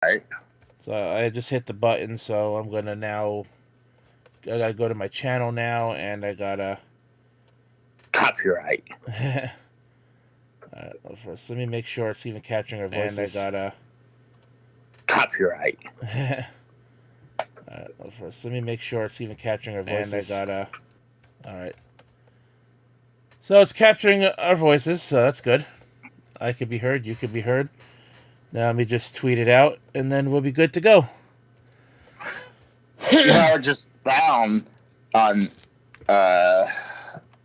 Copyright. So I just hit the button, so I'm gonna now. I gotta go to my channel now, and I gotta. Copyright. First, let me make sure it's even capturing our voices. And I gotta. Copyright. First, let me make sure it's even capturing our voices. And I gotta. Alright. So it's capturing our voices, so that's good. I could be heard, you could be heard. Now let me just tweet it out, and then we'll be good to go. I just found on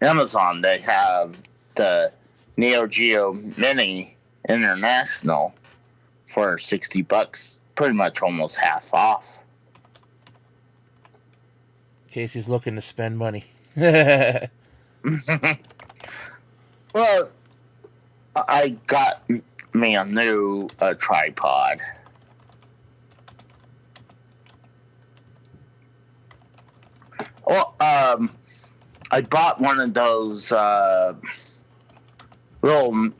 Amazon they have the Neo Geo Mini International for $60, pretty much almost half off. Casey's looking to spend money. Well, I got me a new tripod. Well, I bought one of those little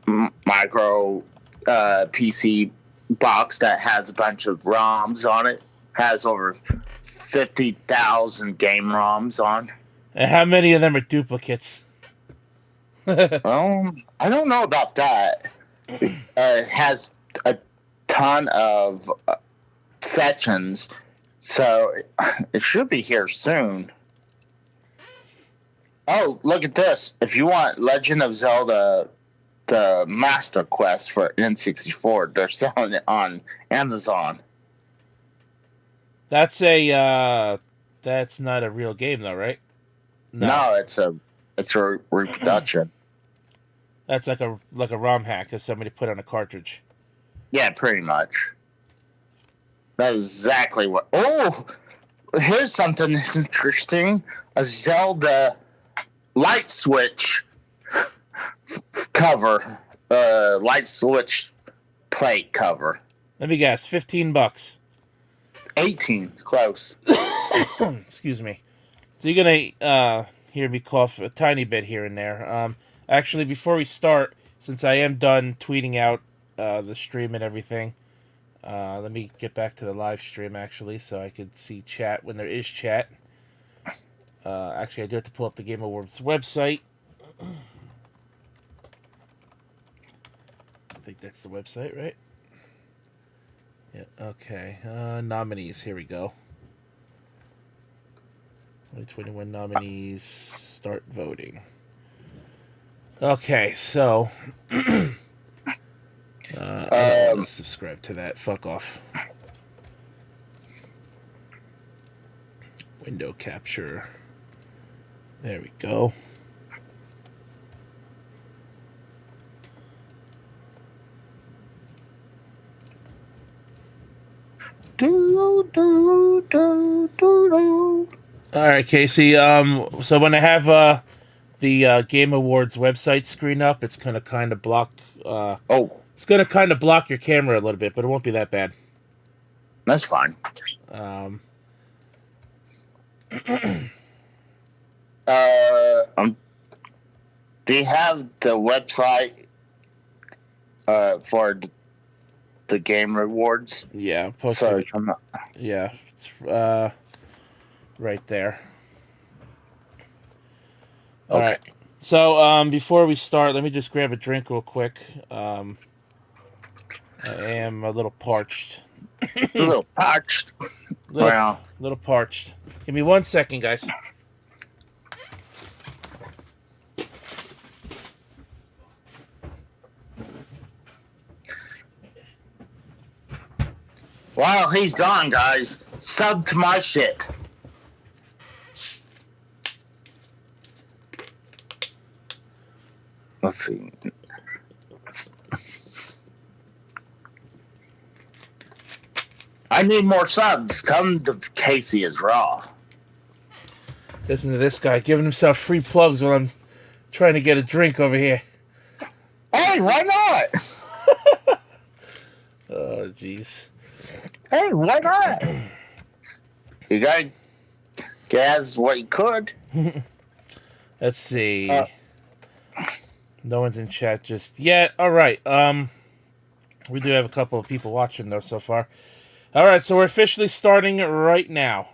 micro PC box that has a bunch of ROMs on it. Has over 50,000 game ROMs on. And how many of them are duplicates? I don't know about that. It has a ton of sections, so it should be here soon. Oh, look at this. If you want Legend of Zelda, the Master Quest for N64, they're selling it on Amazon. That's not a real game though, right? No, it's a reproduction. That's like a ROM hack that somebody put on a cartridge. Yeah, pretty much. That is exactly what... Oh! Here's something that's interesting. A Zelda light switch cover. Light switch plate cover. Let me guess, $15. 18. Close. Excuse me. So you're gonna hear me cough a tiny bit here and there. Actually, before we start, since I am done tweeting out the stream and everything, let me get back to the live stream, actually, so I could see chat when there is chat. Actually, I do have to pull up the Game Awards website. I think that's the website, right? Yeah, okay. Nominees, here we go. 2021 nominees, start voting. Okay, so I don't want to subscribe to that. Fuck off. Window capture. There we go. All right, Casey. So when I have the Game Awards website screen up, it's gonna kind of block. It's gonna kind of block your camera a little bit, but it won't be that bad. That's fine. Do you have the website for the Game Rewards? Yeah, Sorry, I'm not. Yeah, it's right there. All right. So before we start, let me just grab a drink real quick. I am a little parched. A little parched. Little parched. Give me 1 second, guys. While he's gone, guys, sub to my shit. Let's see. I need more subs. Come to Casey is Raw. Listen to this guy giving himself free plugs while I'm trying to get a drink over here. Hey, why not? Oh, jeez. Hey, why not? You gotta gas what you could. Let's see. No one's in chat just yet. All right. We do have a couple of people watching though so far. All right, so we're officially starting right now.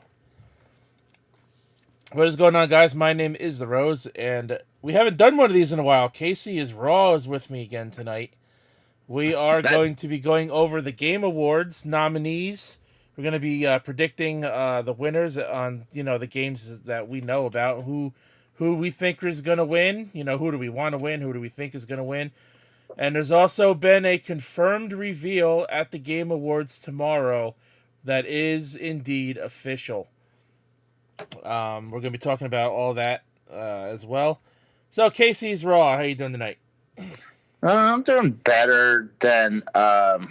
What is going on, guys? My name is The Rose, and we haven't done one of these in a while. Casey is with me again tonight. We are going to be going over the Game Awards nominees. We're going to be predicting the winners on the games that we know about. Who we think is going to win. Who do we want to win? Who do we think is going to win? And there's also been a confirmed reveal at the Game Awards tomorrow that is indeed official. We're going to be talking about all that as well. So, Casey's Raw. How you doing tonight? I'm doing better than the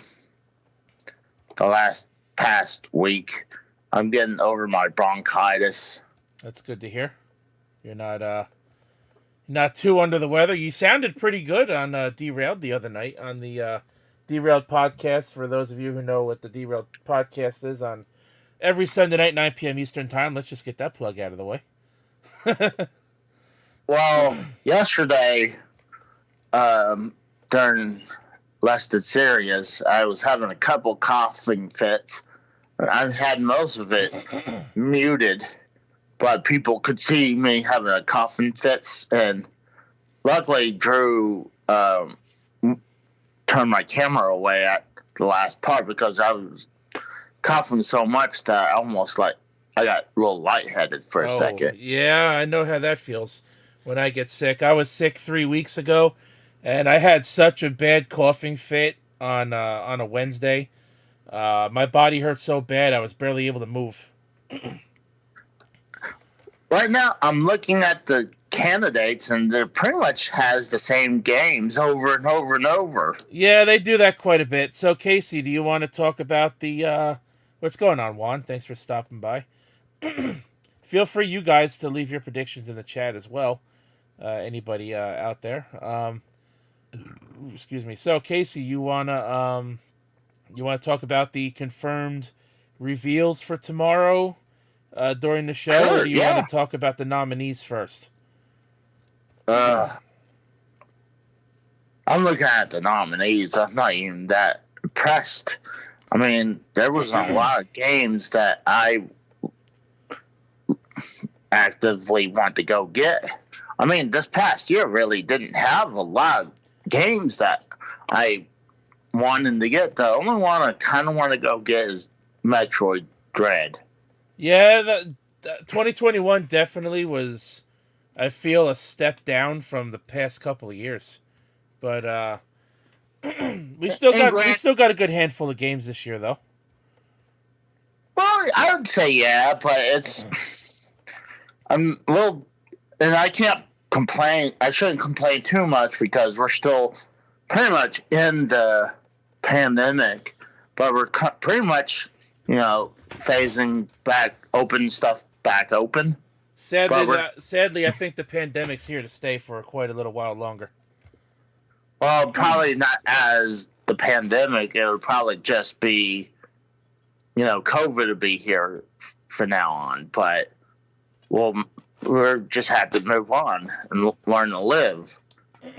past week. I'm getting over my bronchitis. That's good to hear. You're not too under the weather. You sounded pretty good on Derailed the other night on the Derailed podcast. For those of you who know what the Derailed podcast is, on every Sunday night, 9 p.m. Eastern Time. Let's just get that plug out of the way. Well, yesterday, during Less Than Serious, I was having a couple coughing fits. I had most of it muted, but people could see me having a coughing fits, and luckily Drew turned my camera away at the last part because I was coughing so much that I got a little lightheaded for a second. Yeah, I know how that feels when I get sick. I was sick 3 weeks ago, and I had such a bad coughing fit on a Wednesday. My body hurt so bad I was barely able to move. Right now, I'm looking at the candidates, and they pretty much has the same games over and over and over. Yeah, they do that quite a bit. So, Casey, do you want to talk about the what's going on, Juan? Thanks for stopping by. Feel free, you guys, to leave your predictions in the chat as well. Anybody out there? Excuse me. So, Casey, you wanna talk about the confirmed reveals for tomorrow during the show, Sure, or do you want to talk about the nominees first? I'm looking at the nominees. I'm not even that impressed. I mean, there was a lot of games that I actively want to go get. I mean, this past year really didn't have a lot of games that I wanted to get. The only one I kind of want to go get is Metroid Dread. Yeah, the 2021 definitely was, I feel, a step down from the past couple of years. But we still got a good handful of games this year, though. Well, I would say yeah, but it's I'm a little, and I can't complain. I shouldn't complain too much because we're still pretty much in the pandemic, but we're pretty much phasing back stuff back open. Sadly, I think the pandemic's here to stay for quite a little while longer. Well, probably not as the pandemic. It would probably just be, COVID would be here from now on. But we'll just have to move on and learn to live.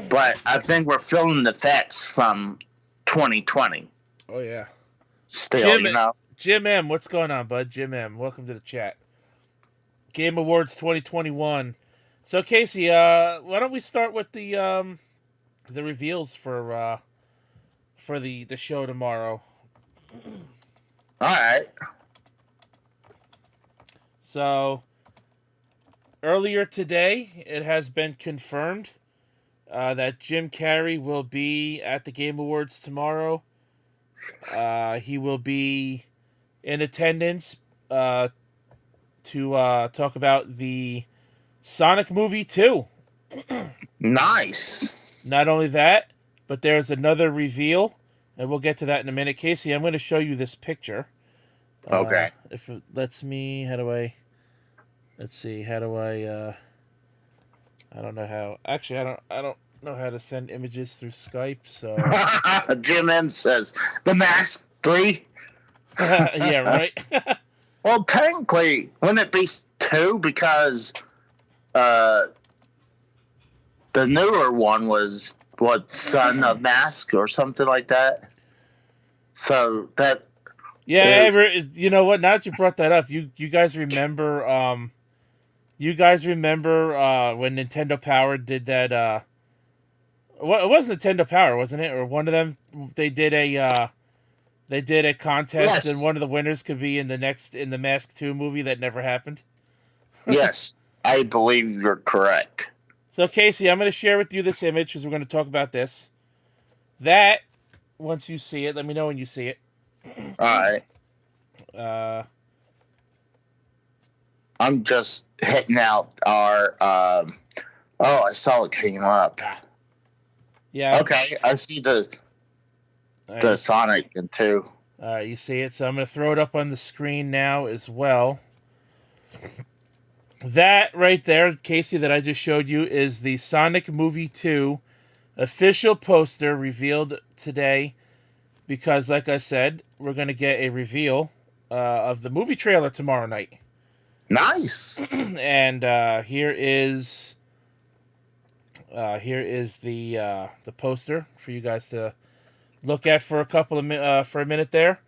But I think we're feeling the effects from 2020. Oh, yeah. Still, Jim M, what's going on, bud? Jim M, welcome to the chat. Game Awards 2021. So, Casey, why don't we start with the reveals for the show tomorrow? All right. So, earlier today, it has been confirmed that Jim Carrey will be at the Game Awards tomorrow. He will be in attendance to talk about the Sonic movie 2. Nice. Not only that, but there's another reveal, and we'll get to that in a minute. Casey, I'm going to show you this picture. Okay. If it lets me, let's see, I don't know how. Actually, I don't know how to send images through Skype, so. Jim M says, The Mask 3? Yeah, right? Well, technically, wouldn't it be 2? Because the newer one was, Son of Mask or something like that? So that Yeah, you know what? Now that you brought that up, you guys remember when Nintendo Power did that? Well, it was Nintendo Power, wasn't it? Or one of them? They did a contest, and Yes, one of the winners could be in the Mask 2 movie that never happened. yes, I believe you're correct. So Casey, I'm going to share with you this image because we're going to talk about this. That once you see it, let me know when you see it. All right, Uh, I'm just hitting out our. Oh, I saw it came up. yeah. Okay, I see the Right, Sonic in two. all right, you see it. So I'm going to throw it up on the screen now as well. That right there, Casey, that I just showed you is the Sonic Movie 2 official poster revealed today. Because, like I said, we're going to get a reveal of the movie trailer tomorrow night. Nice. And here is the poster for you guys to look at for a minute there.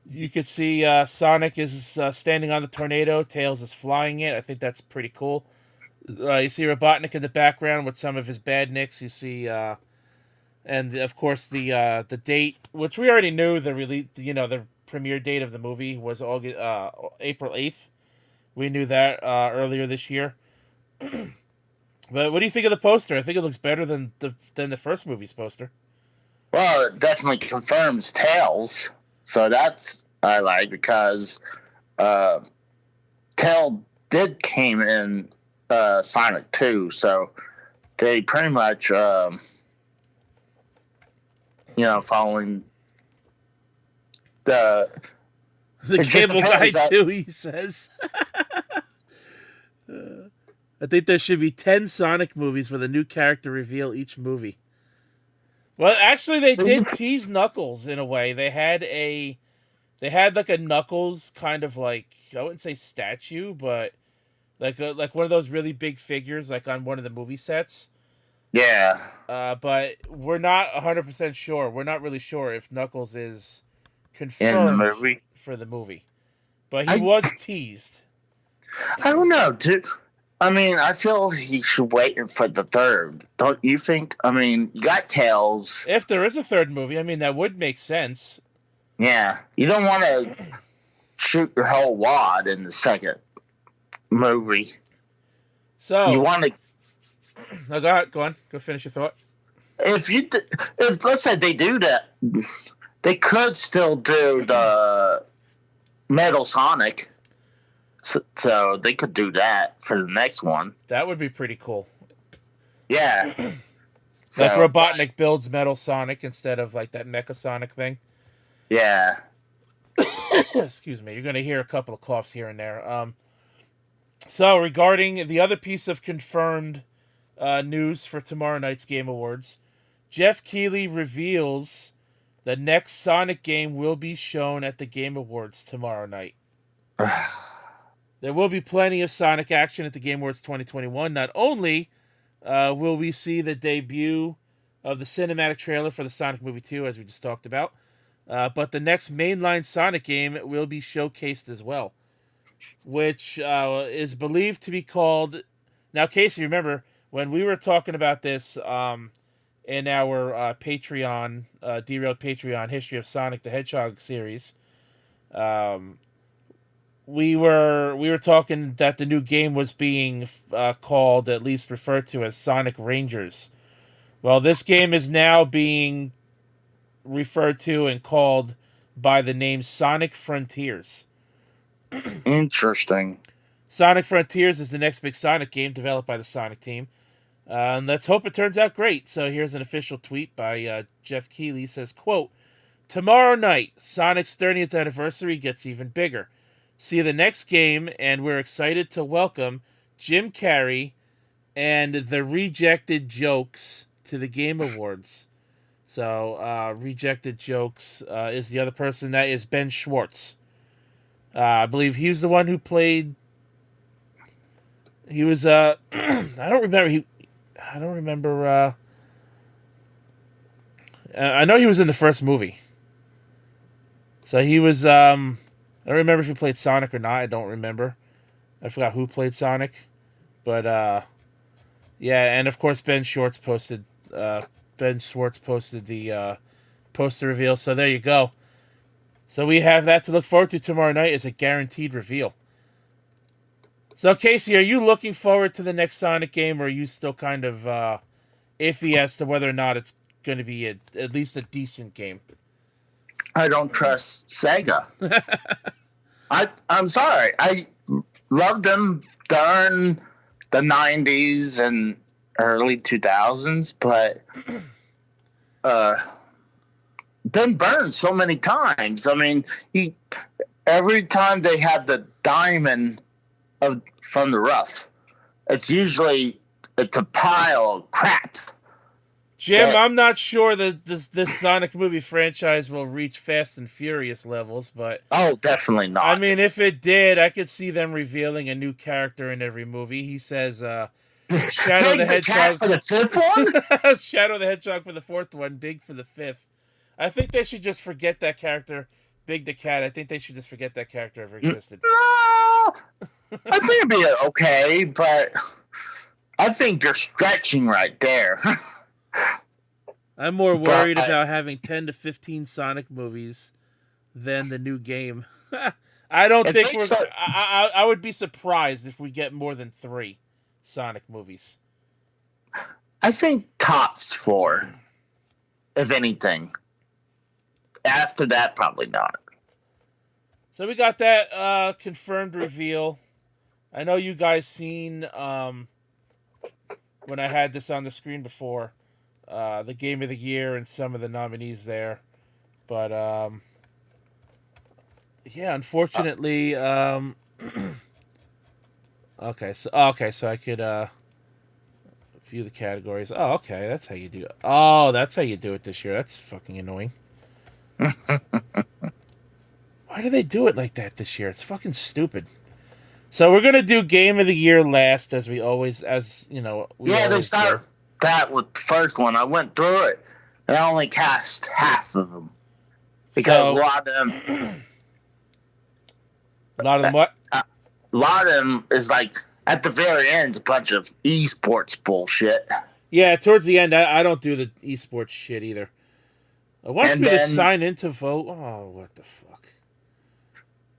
You could see Sonic is standing on the tornado. Tails is flying it. I think that's pretty cool. You see Robotnik in the background with some of his badniks. You see, and of course the date, which we already knew the premiere date of the movie was April 8th. We knew that earlier this year. But what do you think of the poster? I think it looks better than the first movie's poster. Well, it definitely confirms Tails. So that's I like because Tail did came in Sonic 2, so they pretty much following the cable guy too, he says. I think there should be 10 Sonic movies with a new character reveal each movie. Well, actually, they did tease Knuckles in a way. They had like a Knuckles kind of like, I wouldn't say statue, but like one of those really big figures, like on one of the movie sets. Yeah. But we're not 100% sure. We're not really sure if Knuckles is confirmed in the movie for the movie, but he was teased. I don't know, dude. I mean, I feel he should wait for the third. Don't you think? I mean, you got Tails. If there is a third movie, I mean, that would make sense. Yeah. You don't want to shoot your whole wad in the second movie. So you want to. No, go on. Go finish your thought. If let's say they do that, they could still do the Metal Sonic. So they could do that for the next one. That would be pretty cool. Yeah. Like Robotnik builds Metal Sonic instead of like that Mecha Sonic thing. Yeah. Excuse me. You're going to hear a couple of coughs here and there. So regarding the other piece of confirmed news for tomorrow night's Game Awards, Jeff Keighley reveals the next Sonic game will be shown at the Game Awards tomorrow night. There will be plenty of Sonic action at the Game Awards 2021. Not only will we see the debut of the cinematic trailer for the Sonic Movie 2, as we just talked about, but the next mainline Sonic game will be showcased as well, which is believed to be called... Now, Casey, remember, when we were talking about this in our Patreon, Derailed Patreon History of Sonic the Hedgehog series... We were talking that the new game was being called, at least referred to as Sonic Rangers. Well, this game is now being referred to and called by the name Sonic Frontiers. Interesting. Sonic Frontiers is the next big Sonic game developed by the Sonic team. And let's hope it turns out great. So here's an official tweet by Jeff Keighley. It says, quote, "Tomorrow night, Sonic's 30th anniversary gets even bigger. See the next game, and we're excited to welcome Jim Carrey and the Rejected Jokes to the Game Awards." So, Rejected Jokes is the other person. That is Ben Schwartz. I believe he was the one who played... He was, I don't remember, I know he was in the first movie. So he was. I don't remember if he played Sonic or not. I don't remember. I forgot who played Sonic, but yeah, and of course Ben Schwartz posted. Ben Schwartz posted the poster reveal. So there you go. So we have that to look forward to tomorrow night. Is a guaranteed reveal. So Casey, are you looking forward to the next Sonic game, or are you still kind of iffy as to whether or not it's going to be at least a decent game? I don't trust Sega. I'm sorry. I loved them during the 90s and early 2000s, but been burned so many times. I mean, every time they have the diamond from the rough, it's a pile of crap. Jim, I'm not sure that this Sonic movie franchise will reach Fast and Furious levels, but definitely not. I mean, if it did, I could see them revealing a new character in every movie. He says, "Shadow the Hedgehog for the fifth one, Shadow the Hedgehog for the fourth one, Big for the fifth." I think they should just forget that character, Big the Cat. I think they should just forget that character ever existed. No, I think it'd be okay, but I think you're stretching right there. I'm more worried about having 10 to 15 Sonic movies than the new game. I don't think we're. I would be surprised if we get more than 3 Sonic movies. I think tops 4, if anything. After that, probably not. So we got that confirmed reveal. I know you guys seen when I had this on the screen before. The game of the year and some of the nominees there, but yeah, unfortunately, okay, so I could view the categories. Oh, okay, that's how you do it. Oh, that's how you do it this year. That's fucking annoying. Why do they do it like that this year? It's fucking stupid. So we're gonna do game of the year last, as we always, as you know. They start that with the first one. I went through it, and I only cast half of them because a lot of them. A lot of them what? A lot of them is like at the very end, a bunch of esports bullshit. Yeah, towards the end, I don't do the esports shit either. It wants me to sign in to vote. Oh, what the fuck?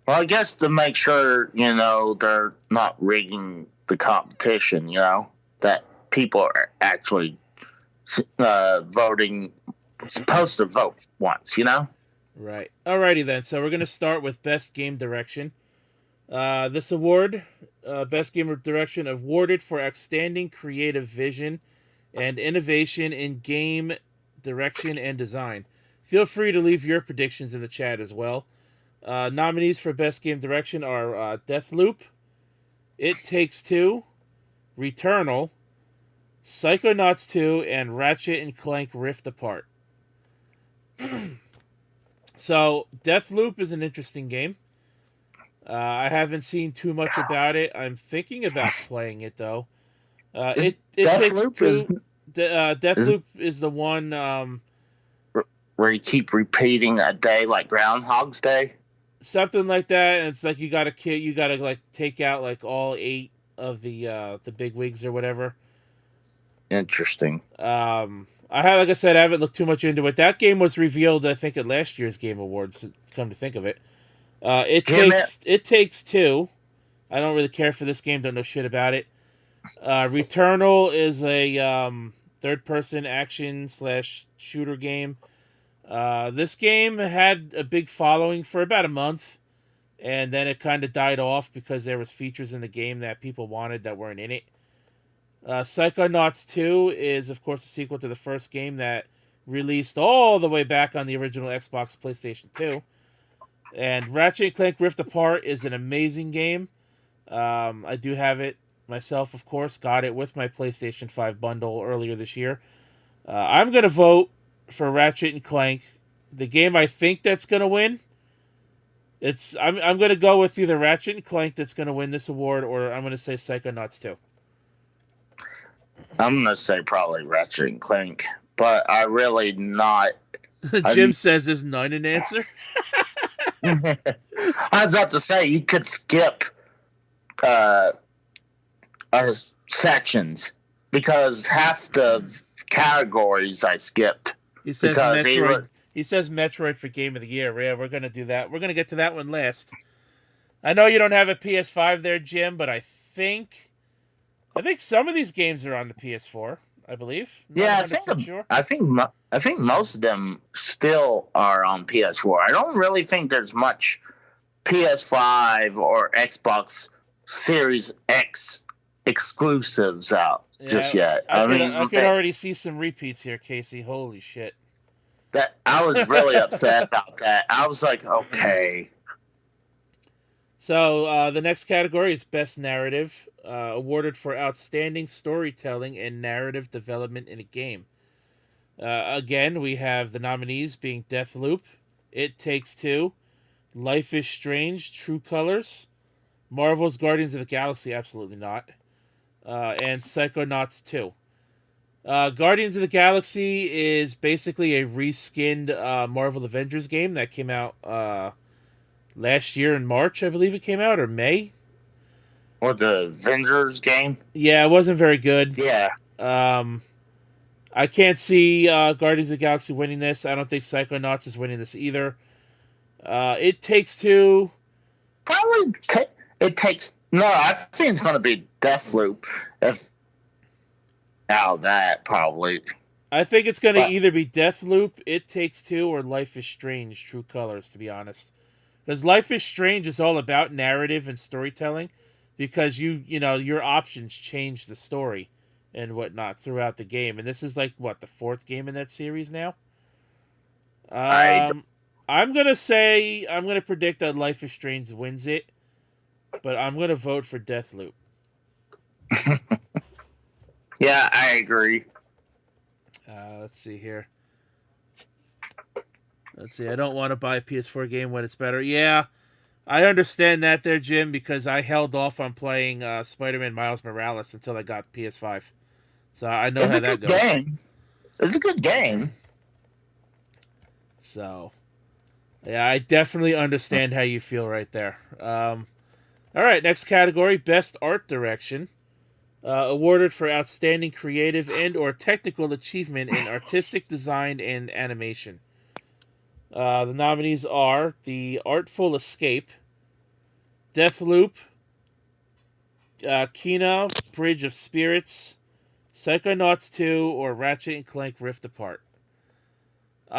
Well, I guess to make sure, they're not rigging the competition, that people are actually voting, supposed to vote once, Right. Alrighty then. So we're going to start with Best Game Direction. This award, Best Game Direction, awarded for outstanding creative vision and innovation in game direction and design. Feel free to leave your predictions in the chat as well. Nominees for Best Game Direction are Deathloop, It Takes Two, Returnal, Psychonauts 2, and Ratchet & Clank Rift Apart. So, Deathloop is an interesting game. I haven't seen too much about it. I'm thinking about playing it, though. Deathloop is the one where you keep repeating a day like Groundhog's Day? Something like that, and it's like you gotta like take out like all 8 of the big wigs or whatever. Interesting. I haven't looked too much into it. That game was revealed, I think, at last year's Game Awards. Come to think of it, It Takes Two. I don't really care for this game. Don't know shit about it. Returnal is a third-person action / shooter game. This game had a big following for about a month, and then it kind of died off because there was features in the game that people wanted that weren't in it. Psychonauts 2 is, of course, a sequel to the first game that released all the way back on the original Xbox PlayStation 2. And Ratchet & Clank Rift Apart is an amazing game. I do have it myself, of course. Got it with my PlayStation 5 bundle earlier this year. I'm going to vote for Ratchet & Clank. The game I think that's going to win, I'm going to go with either Ratchet & Clank that's going to win this award, or I'm going to say Psychonauts 2. I'm going to say probably Ratchet & Clank, but I really not... Jim says, is 9 an answer? I was about to say you could skip uh, sections because half the categories I skipped He says because Metroid. He says Metroid for Game of the Year. Yeah, we're gonna do that. We're gonna get to that one last. I know you don't have a PS5 there, Jim, but I think some of these games are on the PS4. I believe. Not yeah, 100% sure. I think most of them still are on PS4. I don't really think there's much PS5 or Xbox Series X exclusives out just yet. I could already see some repeats here, Casey. Holy shit. That I was really upset about that. I was like, okay. So the next category is Best Narrative, awarded for outstanding storytelling and narrative development in a game. Again, we have the nominees being Deathloop, It Takes Two, Life is Strange, True Colors, Marvel's Guardians of the Galaxy, absolutely not, and Psychonauts 2. Guardians of the Galaxy is basically a reskinned Marvel Avengers game that came out last year in March, I believe it came out, or May. Or the Avengers game? Yeah, it wasn't very good. Yeah. I can't see Guardians of the Galaxy winning this. I don't think Psychonauts is winning this either. It Takes Two. Probably It Takes... No, I think it's going to be Deathloop. If out of that, probably. I think it's going to either be Deathloop, It Takes Two, or Life is Strange, True Colors, to be honest. Because Life is Strange is all about narrative and storytelling, because you know your options change the story and whatnot throughout the game, and this is like what, the fourth game in that series now. I'm gonna predict that Life is Strange wins it, but I'm gonna vote for Deathloop. Yeah, I agree. Let's see here. Let's see. I don't want to buy a PS4 game when it's better. Yeah, I understand that there, Jim, because I held off on playing Spider-Man Miles Morales until I got PS5. So I know how that goes. Game. It's a good game. So, yeah, I definitely understand how you feel right there. All right, next category, Best Art Direction. Awarded for outstanding creative and or technical achievement in artistic design and animation. The nominees are The Artful Escape, Deathloop, Kena, Bridge of Spirits, Psychonauts 2, or Ratchet & Clank Rift Apart. So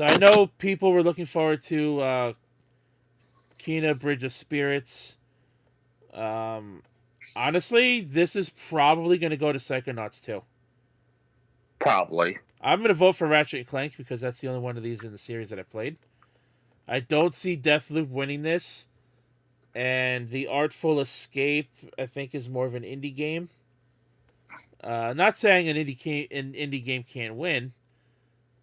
I know people were looking forward to Kena, Bridge of Spirits. Honestly, this is probably going to go to Psychonauts 2. Probably. I'm going to vote for Ratchet & Clank because that's the only one of these in the series that I played. I don't see Deathloop winning this. And The Artful Escape, I think, is more of an indie game. Not saying an indie game can't win,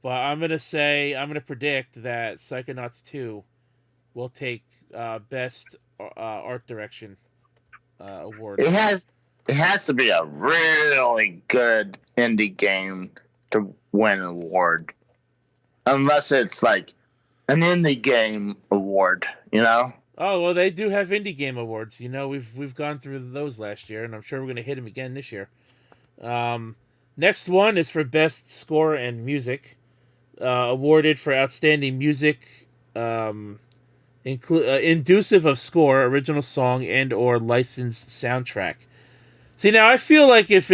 but I'm going to predict that Psychonauts 2 will take Best Art Direction award. It has to be a really good indie game to win an award, unless it's like an indie game award, you know. Oh well, they do have indie game awards. You know, we've gone through those last year, and I'm sure we're going to hit them again this year. Next one is for Best Score and Music, awarded for outstanding music. Inducive of score, original song, and or licensed soundtrack. See, now I feel like if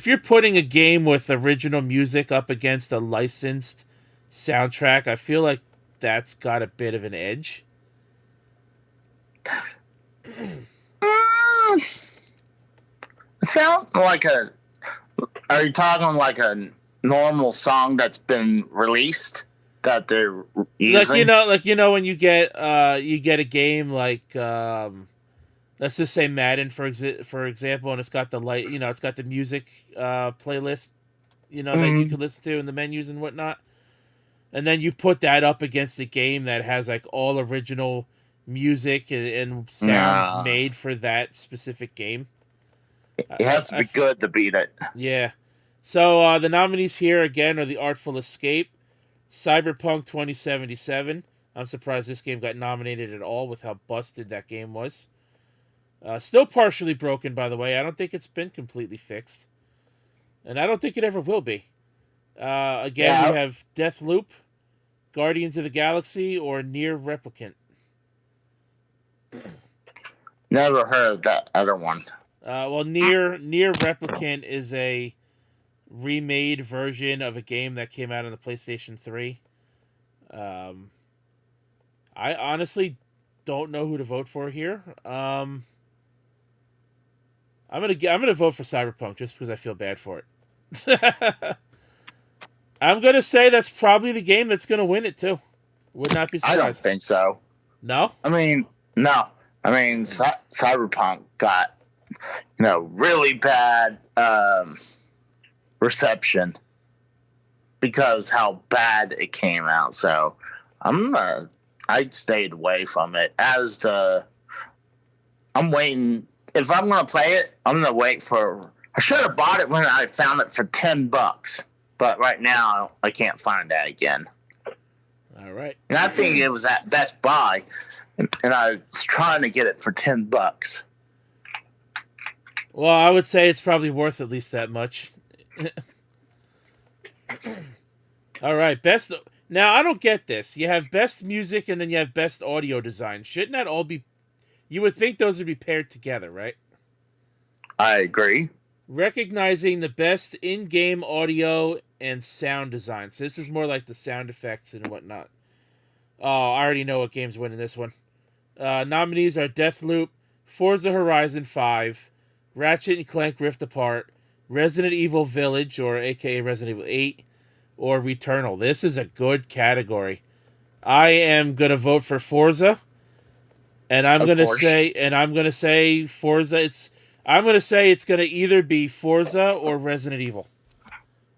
you're putting a game with original music up against a licensed soundtrack, I feel like that's got a bit of an edge. Sound like a... Are you talking like a normal song that's been released? That they're using? Like when you get a game like let's just say Madden for example, and it's got it's got the music playlist that you can listen to in the menus and whatnot, and then you put that up against a game that has like all original music and sounds made for that specific game. It has to be good to beat it. Yeah. So the nominees here again are The Artful Escape, Cyberpunk 2077. I'm surprised this game got nominated at all with how busted that game was. Still partially broken, by the way. I don't think it's been completely fixed. And I don't think it ever will be. Again, we Yeah, have Deathloop, Guardians of the Galaxy, or Near Replicant. never heard of that other one. Well, Near Replicant is a remade version of a game that came out on the PlayStation 3. I honestly don't know who to vote for here. I'm gonna vote for Cyberpunk just because I feel bad for it. I'm gonna say that's probably the game that's gonna win it too. Would not be I don't surprised. think so. No? I mean, no. I mean, Cyberpunk got, really bad reception because how bad it came out. So I stayed away from it. I'm waiting. If I'm gonna play it, I'm gonna wait for. I should have bought it when I found it for $10, but right now I can't find that again. All right. And I think it was at Best Buy, and I was trying to get it for $10. Well, I would say it's probably worth at least that much. All right, best. Now I don't get this. You have best music and then you have best audio design. Shouldn't that all be? You would think those would be paired together, right? I agree. Recognizing the best in-game audio and sound design. So this is more like the sound effects and whatnot. Oh, I already know what game's winning this one. Nominees are Deathloop, Forza Horizon 5, Ratchet and Clank Rift Apart, Resident Evil Village, or aka Resident Evil 8, or Returnal. This is a good category. I am gonna vote for Forza, and I'm gonna say Forza. I'm gonna say it's gonna either be Forza or Resident Evil.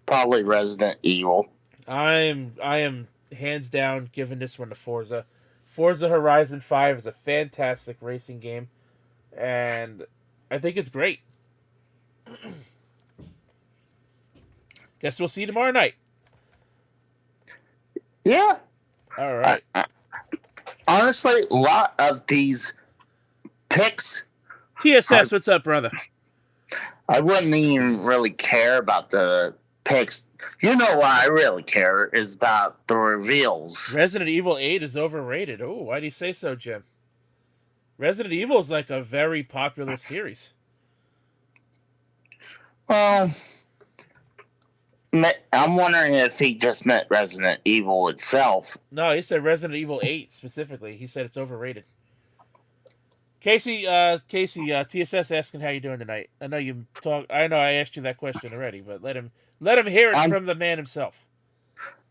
Probably Resident Evil. I am hands down giving this one to Forza. Forza Horizon 5 is a fantastic racing game, and I think it's great. Guess we'll see you tomorrow night. Yeah. All right. Honestly, a lot of these picks, TSS, what's up, brother? I wouldn't even really care about the picks. You know what I really care is about the reveals. Resident Evil 8 is overrated. Oh, why do you say so, Jim? Resident Evil is like a very popular series. Well, I'm wondering if he just meant Resident Evil itself. No, he said Resident Evil 8 specifically. He said it's overrated. Casey, TSS asking how you doing tonight. I know I asked you that question already, but let him hear it from the man himself.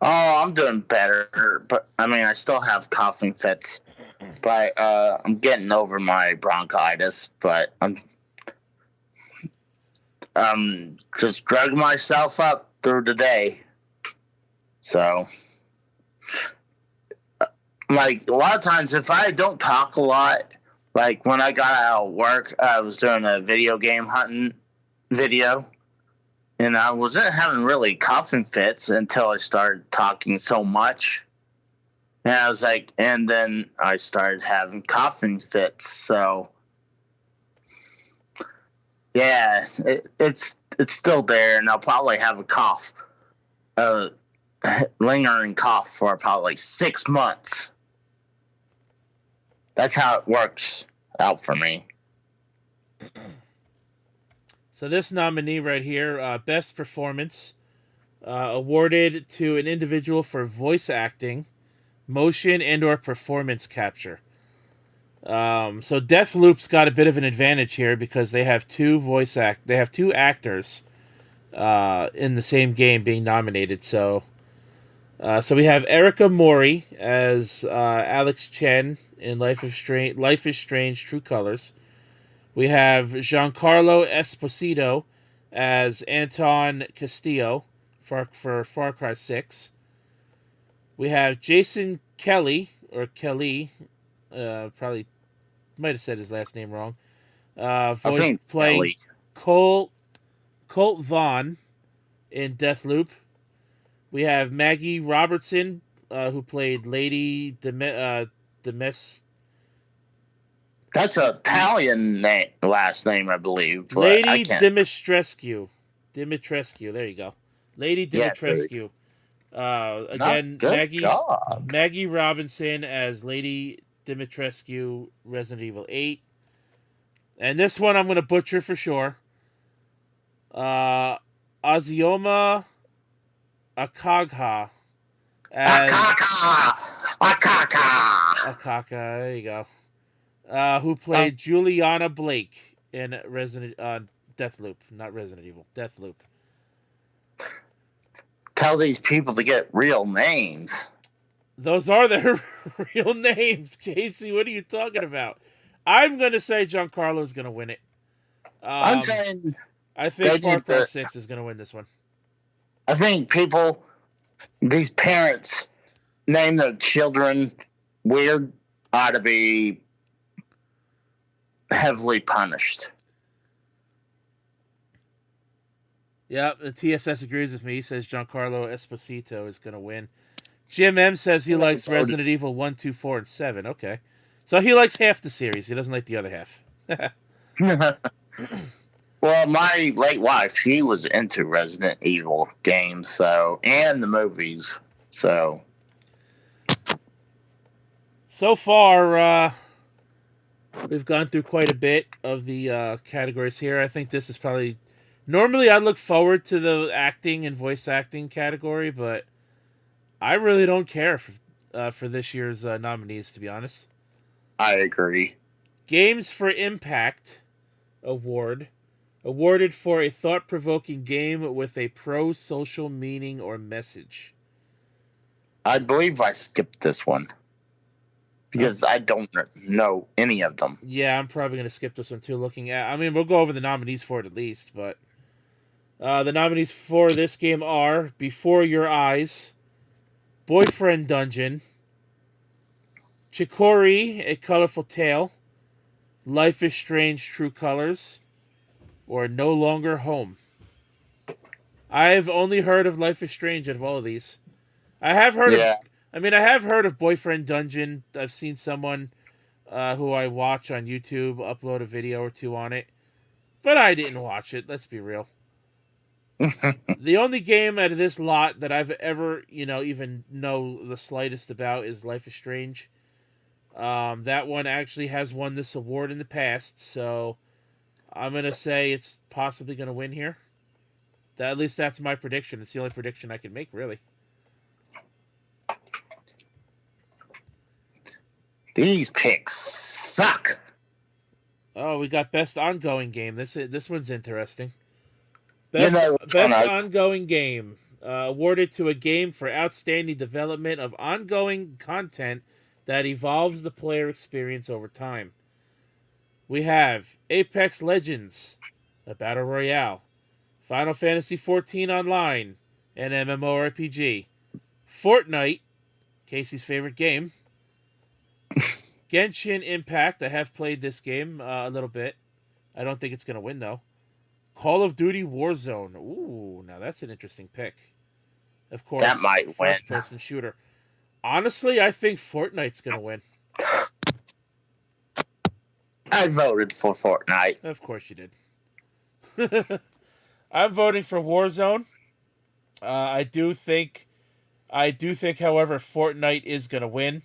Oh, I'm doing better, but I mean, I still have coughing fits, but I'm getting over my bronchitis. But I'm just dragging myself up through the day. So, like a lot of times, if I don't talk a lot, like when I got out of work, I was doing a video game hunting video. And I wasn't having really coughing fits until I started talking so much. And I was like, and then I started having coughing fits. So, yeah, it's still there, and I'll probably have a cough, lingering cough for probably 6 months. That's how it works out for me. So this nominee right here, Best Performance, awarded to an individual for voice acting, motion, and or performance capture. So Deathloop's got a bit of an advantage here because they have two actors in the same game being nominated. So we have Erica Mori as Alex Chen in Life is Strange: True Colors. We have Giancarlo Esposito as Anton Castillo for Far Cry 6. We have Jason Kelly, probably might have said his last name wrong. Voice playing Colt Vaughn in Deathloop. We have Maggie Robertson, who played Lady Demes. That's an Italian last name, I believe, but I Lady can't. Dimitrescu. Dimitrescu. There you go. Lady Yeah, dude. Dimitrescu. Not Again, good job. Maggie Robinson as Lady Dimitrescu, Resident Evil 8. And this one I'm going to butcher for sure. Azioma Akagha as Akaka! Akaka! Akaka. There you go. Who played Juliana Blake in Deathloop, not Resident Evil, Deathloop. Tell these people to get real names. Those are their real names, Casey. What are you talking about? I'm going to say Giancarlo's going to win it. I'm saying I think Far Cry 6 is going to win this one. I think people, these parents, name their children weird, ought to be heavily punished. Yeah, the TSS agrees with me. He says Giancarlo Esposito is going to win. Jim M says he likes Resident Evil 1, 2, 4, and 7. Okay. So he likes half the series. He doesn't like the other half. Well, my late wife, she was into Resident Evil games, and the movies. So far, we've gone through quite a bit of the categories here. I think this is probably... Normally, I look forward to the acting and voice acting category, but I really don't care for this year's nominees, to be honest. I agree. Games for Impact Award. Awarded for a thought-provoking game with a pro-social meaning or message. I believe I skipped this one. Because I don't know any of them. Yeah, I'm probably going to skip this one too. We'll go over the nominees for it at least, but the nominees for this game are Before Your Eyes, Boyfriend Dungeon, Chicory, A Colorful Tale, Life is Strange, True Colors, or No Longer Home. I've only heard of Life is Strange out of all of these. I have heard of Boyfriend Dungeon. I've seen someone who I watch on YouTube upload a video or two on it. But I didn't watch it, let's be real. The only game out of this lot that I've ever, even know the slightest about is Life is Strange. That one actually has won this award in the past, so I'm going to say it's possibly going to win here. At least that's my prediction. It's the only prediction I can make, really. These picks suck. Oh, we got Best Ongoing Game. This one's interesting. Best Ongoing Game. Awarded to a game for outstanding development of ongoing content that evolves the player experience over time. We have Apex Legends, a Battle Royale. Final Fantasy XIV Online, an MMORPG. Fortnite, Casey's favorite game. Genshin Impact, I have played this game a little bit. I don't think it's going to win, though. Call of Duty Warzone. Ooh, now that's an interesting pick. Of course, that might win. First-person shooter. Honestly, I think Fortnite's going to win. I voted for Fortnite. Of course you did. I'm voting for Warzone. I do think, however, Fortnite is going to win.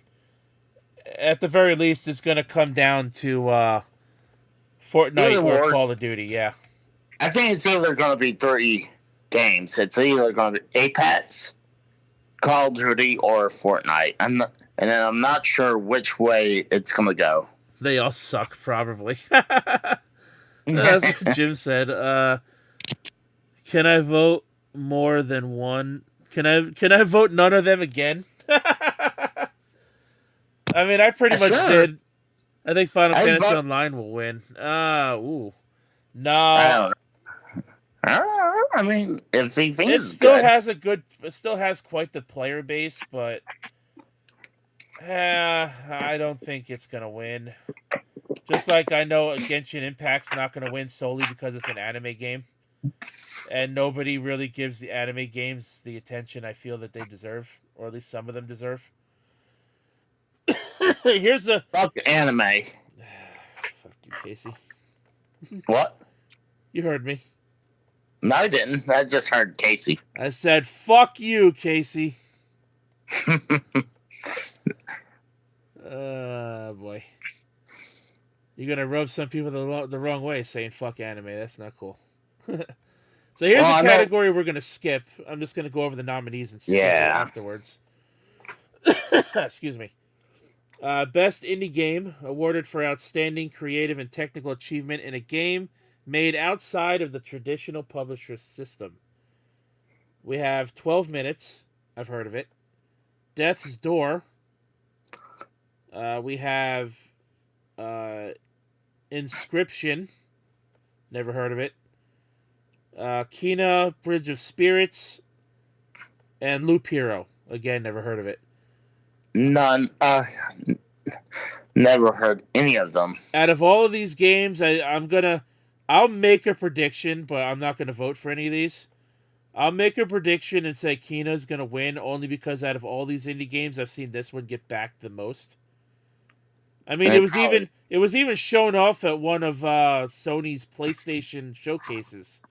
At the very least, it's going to come down to Fortnite or Call of Duty, yeah. I think it's either going to be 3 games. It's either going to be Apex, Call of Duty, or Fortnite. I'm not sure which way it's going to go. They all suck, probably. That's what Jim said. Can I vote more than one? Can I vote none of them again? I mean, I pretty much did. I think Final Fantasy Online will win. No. I mean, if he thinks it still has quite the player base, but I don't think it's gonna win. Just like I know Genshin Impact's not gonna win solely because it's an anime game. and nobody really gives the anime games the attention I feel that they deserve, or at least some of them deserve. Here's the Fuck anime. fuck you, Casey. What? You heard me. No, I didn't. I just heard Casey. I said fuck you, Casey. Boy. You're gonna rub some people the wrong way saying fuck anime. That's not cool. So here's a category we're gonna skip. I'm just gonna go over the nominees and skip it afterwards. Excuse me. Best indie game awarded for outstanding creative and technical achievement in a game made outside of the traditional publisher's system. We have 12 Minutes. I've heard of it. Death's Door. We have Inscription. Never heard of it. Kena, Bridge of Spirits. And Loop Hero. Again, never heard of it. None. Never heard any of them. Out of all of these games, I'll make a prediction, but I'm not gonna vote for any of these. I'll make a prediction and say Kena's gonna win only because out of all these indie games, I've seen this one get backed the most. I mean, it was even shown off at one of Sony's PlayStation showcases,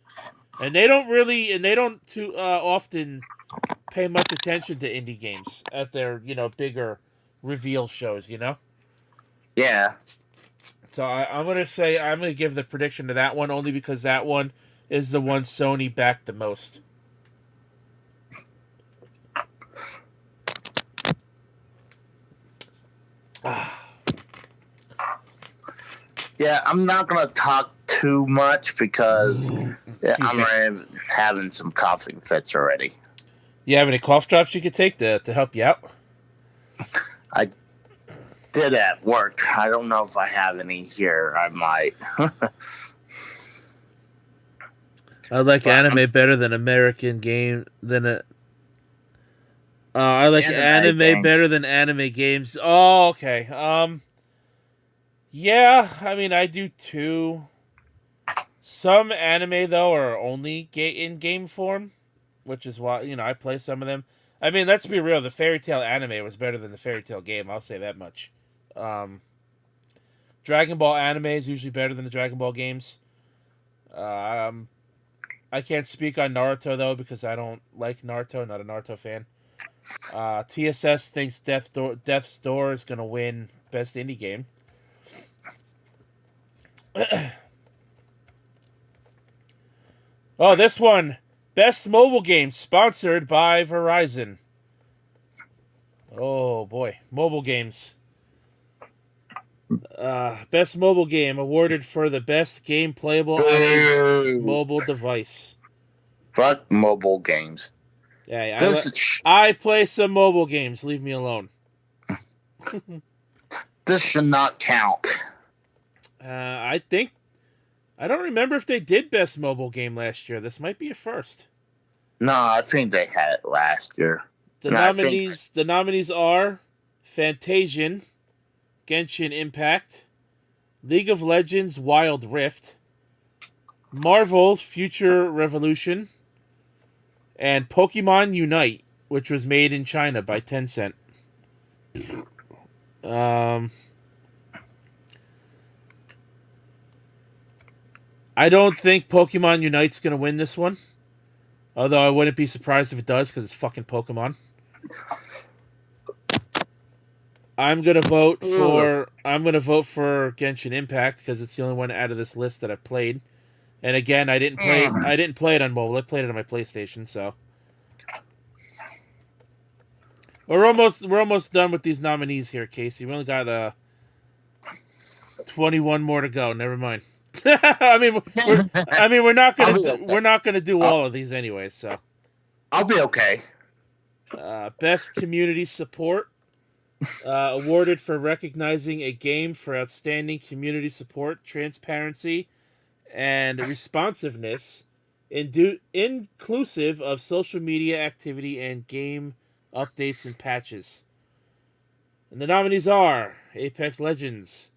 and they don't too often pay much attention to indie games at their bigger reveal shows. Yeah. So I'm gonna give the prediction to that one only because that one is the one Sony backed the most. Yeah, I'm not gonna talk too much because I'm having some coughing fits already. You have any cough drops you could take to help you out? I did at work. I don't know if I have any here. I might. I like anime better than American game I like anime better than anime games. Oh, okay. Yeah, I mean I do too. Some anime though are only in game form, which is why I play some of them. I mean, let's be real. The Fairy Tail anime was better than the Fairy Tail game. I'll say that much. Dragon Ball anime is usually better than the Dragon Ball games. I can't speak on Naruto though because I don't like Naruto. Not a Naruto fan. TSS thinks Death's Door is gonna win best indie game. Oh, this one, best mobile game sponsored by Verizon. Oh boy, mobile games. Best mobile game awarded for the best game playable on a mobile device. Fuck mobile games. Yeah, I play some mobile games. Leave me alone. This should not count. I don't remember if they did best mobile game last year. This might be a first. No, I think they had it last year. The nominees are Fantasian, Genshin Impact, League of Legends Wild Rift, Marvel's Future Revolution, and Pokemon Unite, which was made in China by Tencent. I don't think Pokemon Unite's going to win this one. Although I wouldn't be surprised if it does because it's fucking Pokemon. I'm gonna vote for Genshin Impact because it's the only one out of this list that I've played. And again, I didn't play it on mobile. I played it on my PlayStation. So we're almost done with these nominees here, Casey. We only got 21 more to go. Never mind. we're not gonna do all of these anyways. So I'll be okay. Best community support. Awarded for recognizing a game for outstanding community support, transparency, and responsiveness, inclusive of social media activity and game updates and patches. And the nominees are Apex Legends,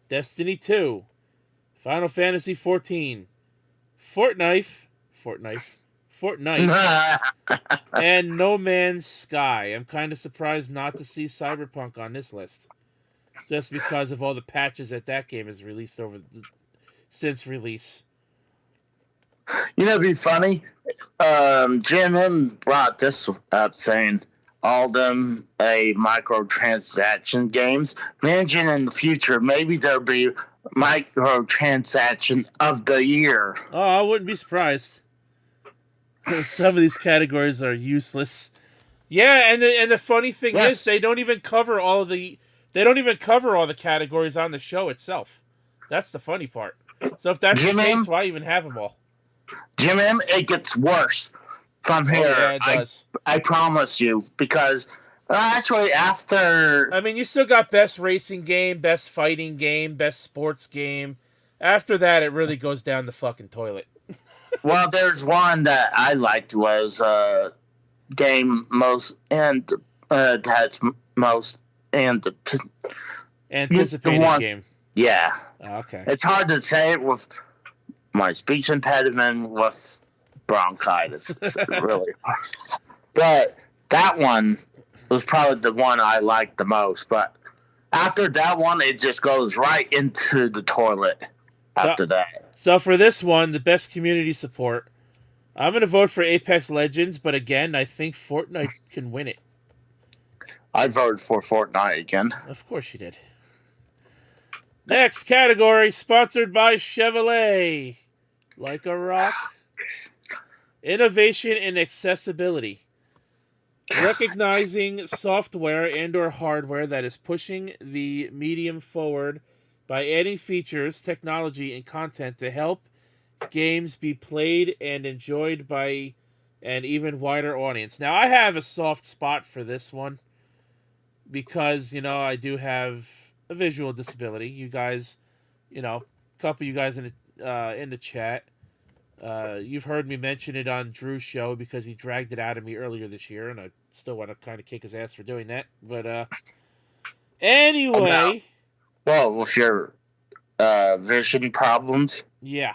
Destiny 2, Final Fantasy XIV, Fortnite, Fortnite, and No Man's Sky. I'm kind of surprised not to see Cyberpunk on this list, just because of all the patches that game has released since release. It'd be funny. GMM brought this up saying all them microtransaction games. Imagine in the future, maybe there'll be microtransaction of the year. Oh, I wouldn't be surprised. Some of these categories are useless. Yeah, and the funny thing is, they don't even cover all the categories on the show itself. That's the funny part. So if that's the case, why even have them all? Jim M, it gets worse from here. Oh, yeah, it does. I promise you, because actually after... I mean, you still got best racing game, best fighting game, best sports game. After that, it really goes down the fucking toilet. Well, there's one that I liked was game most and that's most and anticipated game. Yeah. Oh, okay. It's hard to say it with my speech impediment with bronchitis. It's really hard. But that one was probably the one I liked the most. But after that one, it just goes right into the toilet after that. So for this one, the best community support, I'm going to vote for Apex Legends, but again, I think Fortnite can win it. I voted for Fortnite again. Of course you did. Next category, sponsored by Chevrolet. Like a rock. Innovation and accessibility. Recognizing software and or hardware that is pushing the medium forward by adding features, technology, and content to help games be played and enjoyed by an even wider audience. Now, I have a soft spot for this one because, I do have a visual disability. You guys, a couple of you guys in the chat, you've heard me mention it on Drew's show because he dragged it out of me earlier this year, and I still want to kind of kick his ass for doing that. But anyway... Well, with your vision problems? Yeah.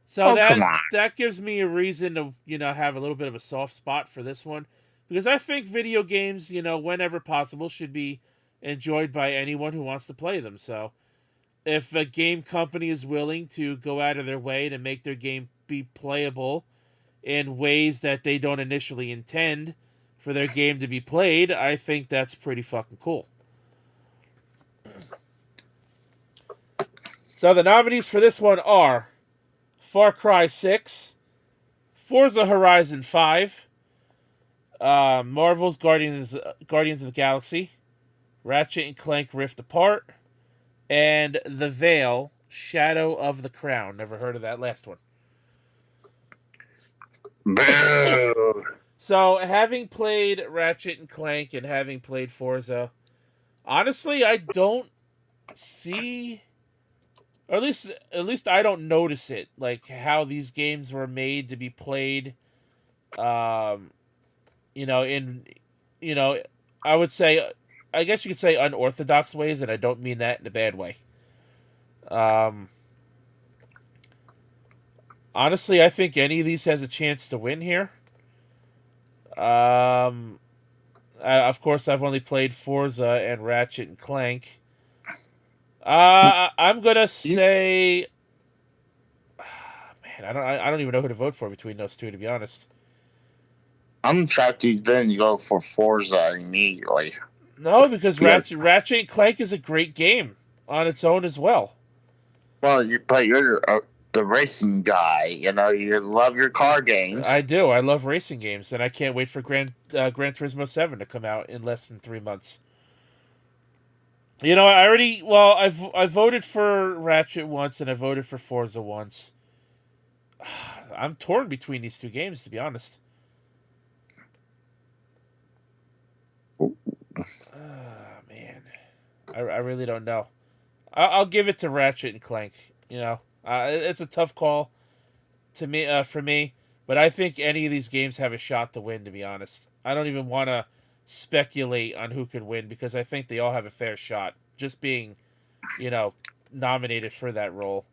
So that gives me a reason to, have a little bit of a soft spot for this one. Because I think video games, whenever possible, should be enjoyed by anyone who wants to play them. So if a game company is willing to go out of their way to make their game be playable in ways that they don't initially intend for their game to be played, I think that's pretty fucking cool. So the nominees for this one are Far Cry 6, Forza Horizon 5, Marvel's Guardians of the Galaxy, Ratchet and Clank Rift Apart, and The Veil, Shadow of the Crown. Never heard of that last one. Boo. So, having played Ratchet and Clank and having played Forza, honestly, I don't see... Or at least I don't notice it, like how these games were made to be played, I would say, I guess you could say unorthodox ways, and I don't mean that in a bad way. Honestly, I think any of these has a chance to win here. Of course, I've only played Forza and Ratchet and Clank. I'm gonna say, man, I don't even know who to vote for between those two, to be honest. I'm shocked you didn't go for Forza immediately. No, because Ratchet and Clank is a great game on its own as well. Well, you're the racing guy. You love your car games. I do. I love racing games, and I can't wait for Gran Turismo 7 to come out in less than 3 months. I voted for Ratchet once, and I voted for Forza once. I'm torn between these two games, to be honest. Man. I really don't know. I'll give it to Ratchet and Clank. It's a tough call to me for me, but I think any of these games have a shot to win, to be honest. I don't even want to speculate on who could win because I think they all have a fair shot just being, nominated for that role.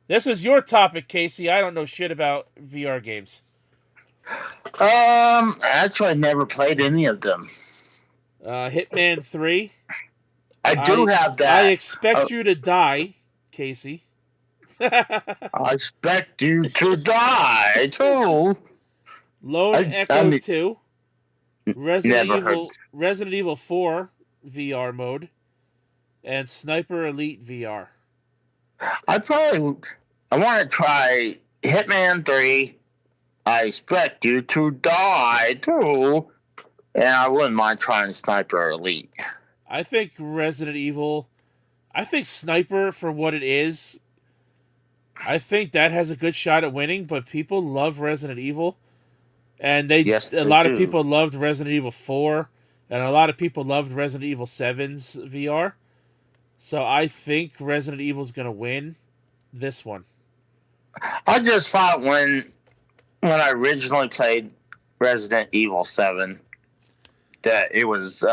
This is your topic, Casey. I don't know shit about VR games. Actually, I never played any of them. Hitman 3. I do have that. I expect you to die, Casey. I expect you to die too. Lone Echo 2. Never Resident Evil 4 VR mode. And Sniper Elite VR. I want to try Hitman 3. I expect you to die too. And I wouldn't mind trying Sniper Elite. I think Sniper, for what it is, I think that has a good shot at winning, but people love Resident Evil. And a lot of people loved Resident Evil 4, and a lot of people loved Resident Evil 7's VR. So I think Resident Evil's going to win this one. I just thought when I originally played Resident Evil 7 that it was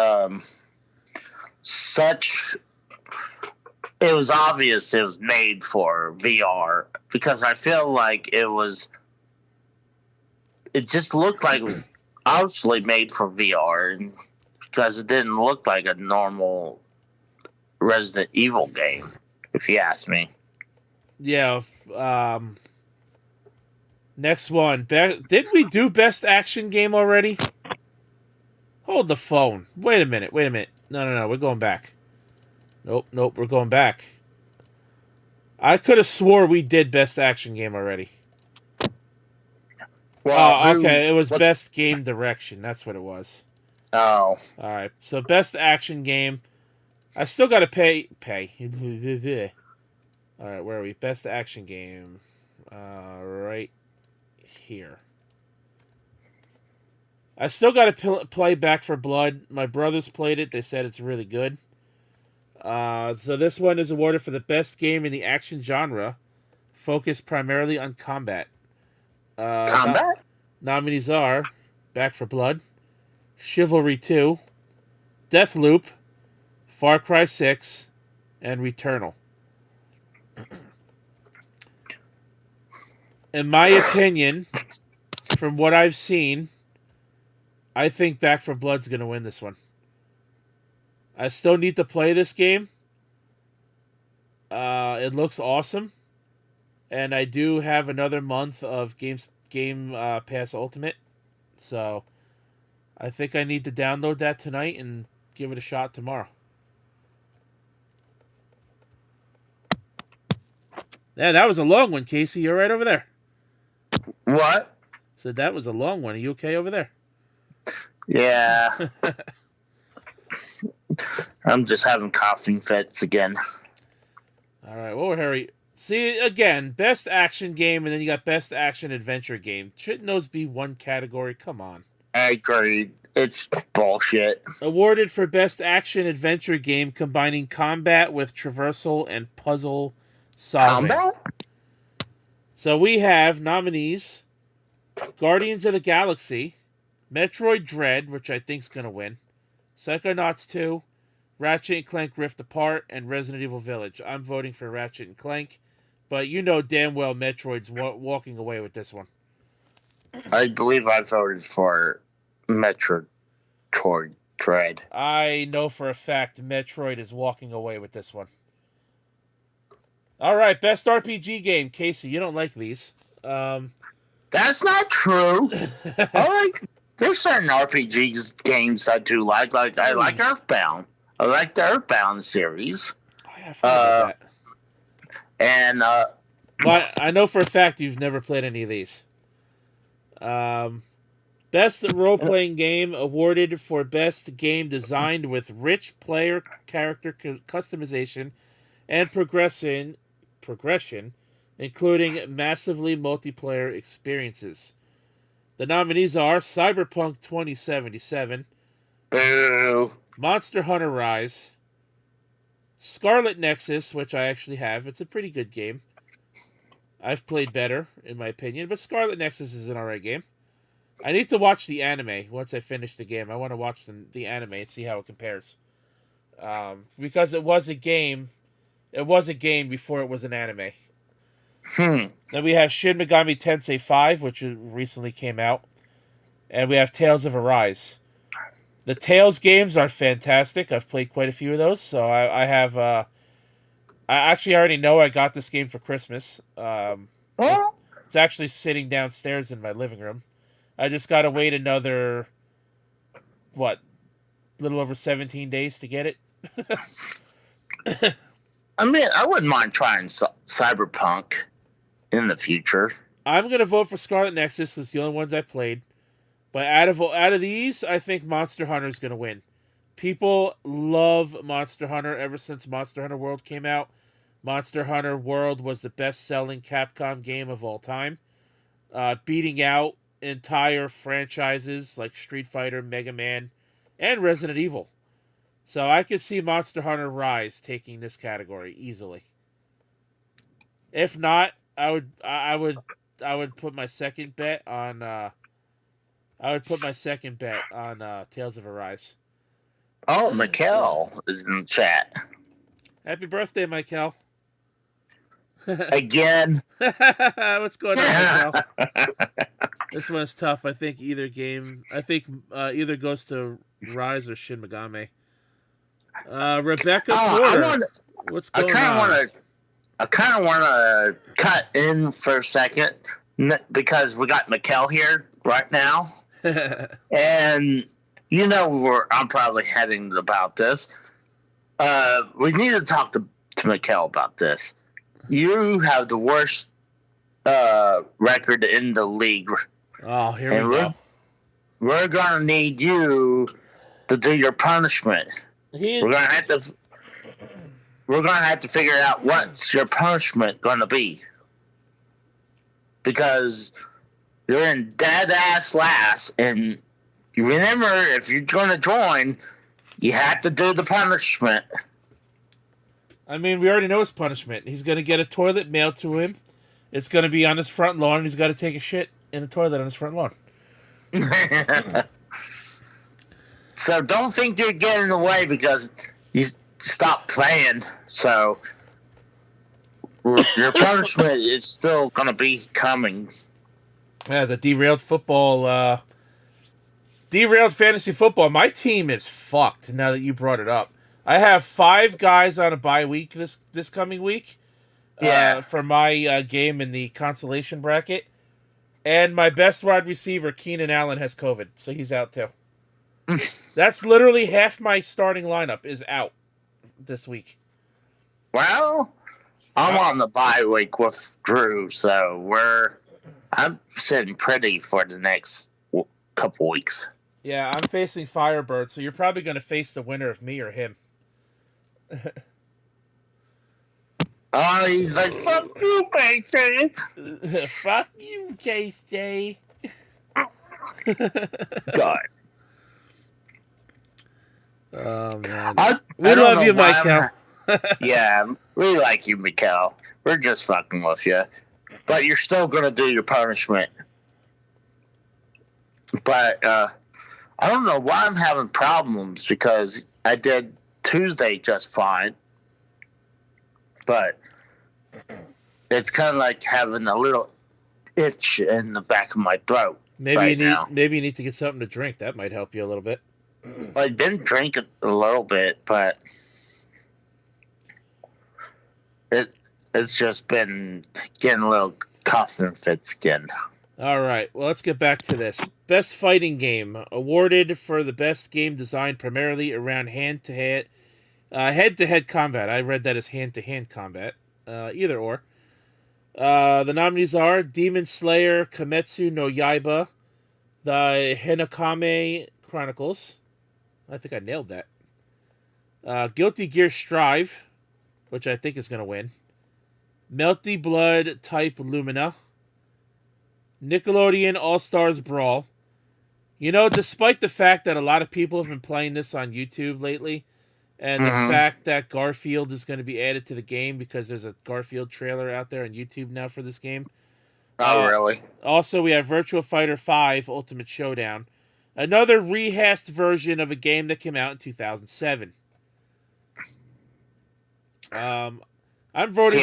it was obvious it was made for VR, because I feel like it just looked like it was obviously made for VR, because it didn't look like a normal Resident Evil game, if you ask me. Yeah. Next one. Did we do best action game already? Hold the phone. Wait a minute. No. We're going back. Nope. We're going back. I could have swore we did best action game already. Well, okay. It was best game direction. That's what it was. Oh. All right. So best action game. I still got to pay. All right. Where are we? Best action game. Right here. I still got to play Back 4 Blood. My brothers played it. They said it's really good. So this one is awarded for the best game in the action genre, focused primarily on combat. Combat? Nominees are Back 4 Blood, Chivalry 2, Deathloop, Far Cry 6, and Returnal. In my opinion, from what I've seen, I think Back 4 Blood's going to win this one. I still need to play this game. It looks awesome. And I do have another month of Game Pass Ultimate. So I think I need to download that tonight and give it a shot tomorrow. Yeah, that was a long one, Casey. You're right over there. What? So that was a long one. Are you okay over there? Yeah. I'm just having coughing fits again. All right. Well, Harry. See, again, best action game, and then you got best action adventure game. Shouldn't those be one category? Come on. I agree. It's bullshit. Awarded for best action adventure game combining combat with traversal and puzzle solving. Combat? So we have nominees: Guardians of the Galaxy, Metroid Dread, which I think is going to win, Psychonauts 2, Ratchet & Clank Rift Apart, and Resident Evil Village. I'm voting for Ratchet & Clank, but you know damn well Metroid's walking away with this one. I believe I voted for Metroid Dread. I know for a fact Metroid is walking away with this one. All right, best RPG game. Casey, you don't like these. That's not true. All right. There's certain RPG games I do like. Like, I like Earthbound. I like the Earthbound series. I forgot about that. And, but I know for a fact you've never played any of these. Best role-playing game awarded for best game designed with rich player character customization and progression, including massively multiplayer experiences. The nominees are Cyberpunk 2077, boo, Monster Hunter Rise, Scarlet Nexus, which I actually have. It's a pretty good game. I've played better, in my opinion, but Scarlet Nexus is an alright game. I need to watch the anime once I finish the game. I want to watch the anime and see how it compares. Because it was a game. It was a game before it was an anime. Then we have Shin Megami Tensei 5, which recently came out. And we have Tales of Arise. The Tales games are fantastic. I've played quite a few of those. So I have... I actually already know I got this game for Christmas. Well, It's actually sitting downstairs in my living room. I just gotta wait another... What? A little over 17 days to get it? I mean, I wouldn't mind trying Cyberpunk in the future. I'm gonna vote for Scarlet Nexus because it's the only ones I played. But out of these, I think Monster Hunter is gonna win. People love Monster Hunter ever since Monster Hunter World came out. Monster Hunter World was the best-selling Capcom game of all time, beating out entire franchises like Street Fighter, Mega Man, and Resident Evil. So I could see Monster Hunter Rise taking this category easily. If not, I would put my second bet on Tales of Arise. Oh, Mikkel is in the chat. Happy birthday, Michael. Again. What's going on, Michael? This one's tough. I think either either goes to Rise or Shin Megami. Rebecca Porter. What's going on? I kind of want to cut in for a second because we got Mikkel here right now. And you know where I'm probably heading about this. We need to talk to Mikkel about this. You have the worst record in the league. Oh, here we go. We're going to need you to do your punishment. We're going to have to figure out what's your punishment going to be. Because you're in dead ass last, and you remember, if you're going to join, you have to do the punishment. I mean, we already know his punishment. He's going to get a toilet mailed to him. It's going to be on his front lawn, and he's got to take a shit in a toilet on his front lawn. So don't think you're getting away because you stopped playing. So your punishment is still going to be coming. Yeah, the derailed fantasy football. My team is fucked now that you brought it up. I have 5 guys on a bye week this coming week. For my game in the consolation bracket. And my best wide receiver, Keenan Allen, has COVID, so he's out too. That's literally half my starting lineup is out this week. Well, I'm on the bye week with Drew, so I'm sitting pretty for the next couple weeks. Yeah, I'm facing Firebird, so you're probably going to face the winner of me or him. Oh, he's like, fuck you, Casey. Fuck you, Casey. God. Oh, man. We love you, Michael. Yeah, we like you, Mikkel. We're just fucking with you. But you're still going to do your punishment. But I don't know why I'm having problems, because I did Tuesday just fine. But it's kind of like having a little itch in the back of my throat. Maybe you need to get something to drink. That might help you a little bit. Well, I've been drinking a little bit, but it's just been getting a little coughing fits again. All right, well, let's get back to this. Best fighting game, awarded for the best game designed primarily around head-to-head combat. I read that as hand-to-hand combat. Either or. The nominees are Demon Slayer, Kimetsu no Yaiba, the Hinokami Chronicles. I think I nailed that. Guilty Gear Strive, which I think is going to win. Melty Blood Type Lumina. Nickelodeon All-Stars Brawl. You know, despite the fact that a lot of people have been playing this on YouTube lately, and the fact that Garfield is going to be added to the game because there's a Garfield trailer out there on YouTube now for this game. Oh, really? Also, we have Virtua Fighter 5 Ultimate Showdown. Another rehashed version of a game that came out in 2007. I'm voting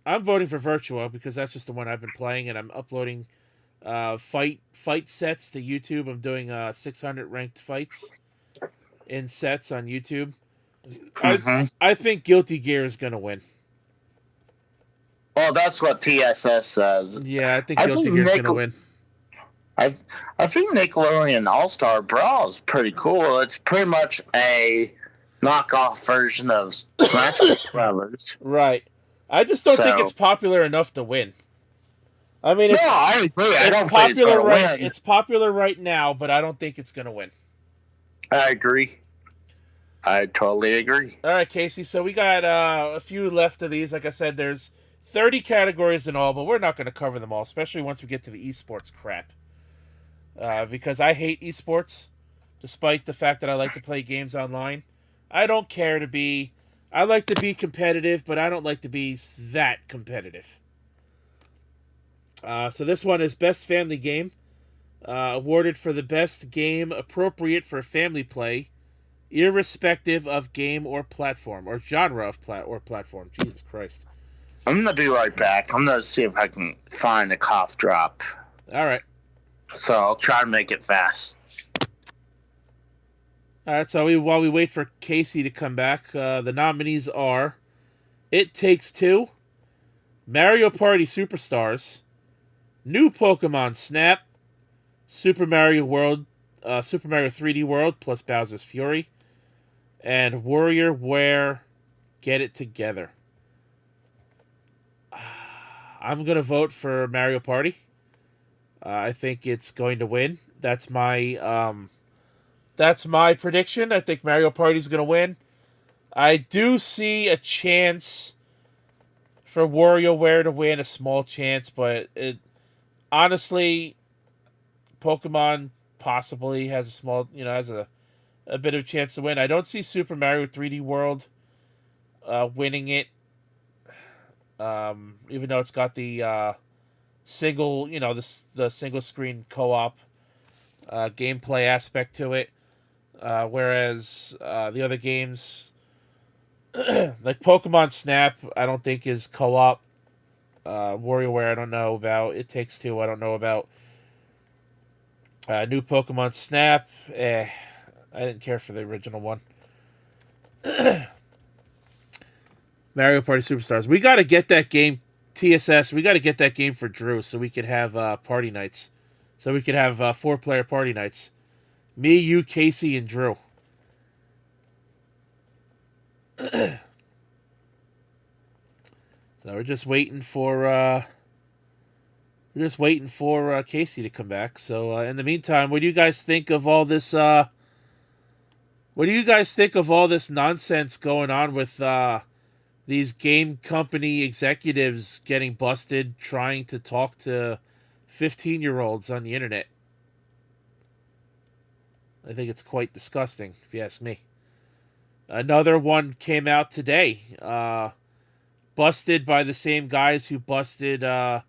I'm voting for Virtua because that's just the one I've been playing, and I'm uploading fight sets to YouTube. I'm doing 600 ranked fights in sets on YouTube. I Hmm. I think Guilty Gear is gonna win. Well, that's what TSS says. Yeah, I think I think Guilty Gear is gonna win. I I think Nickelodeon All Star Brawl is pretty cool. It's pretty much a knockoff version of Smash Brothers. Right. I just don't think it's So popular enough to win. I mean, no, I agree. I it's don't think it's popular gonna right win. it's popular right now, but I don't think it's gonna win. I agree. I totally agree. All right, Casey. So we got a few left of these. Like I said, there's 30 categories in all, but we're not going to cover them all, especially once we get to the esports crap. Because I hate esports, despite the fact that I like to play games online. I don't care to be. I like to be competitive, but I don't like to be that competitive. So this one is Best Family Game, awarded for the best game appropriate for family play, irrespective of game or platform or genre of platform. Jesus Christ! I'm gonna be right back. I'm gonna see if I can find a cough drop. All right, So I'll try to make it fast. all right. So while we wait for Casey to come back, the nominees are It Takes Two, Mario Party Superstars, New Pokemon Snap, Super Mario World, Super Mario 3D World plus Bowser's Fury, and WarioWare Get It Together. I'm gonna vote for Mario Party. I think it's going to win. That's my prediction. I think Mario Party's gonna win. I do see a chance for WarioWare to win, a small chance, but it honestly, Pokemon possibly has a small, has a bit of a chance to win. I don't see Super Mario 3D World winning it, even though it's got the single, the single screen co-op gameplay aspect to it. Whereas the other games, like Pokemon Snap, I don't think is co-op. WarioWare, I don't know about. It Takes Two, I don't know about. New Pokemon Snap, I didn't care for the original one. Mario Party Superstars. We got to get that game, TSS. We got to get that game for Drew so we could have party nights. So we could have 4-player party nights. Me, you, Casey, and Drew. So we're just waiting for Casey to come back. So in the meantime, what do you guys think of all this? What do you guys think of all this nonsense going on with these game company executives getting busted trying to talk to 15-year-olds on the internet? I think it's quite disgusting, if you ask me. Another one came out today. Busted by the same guys who busted the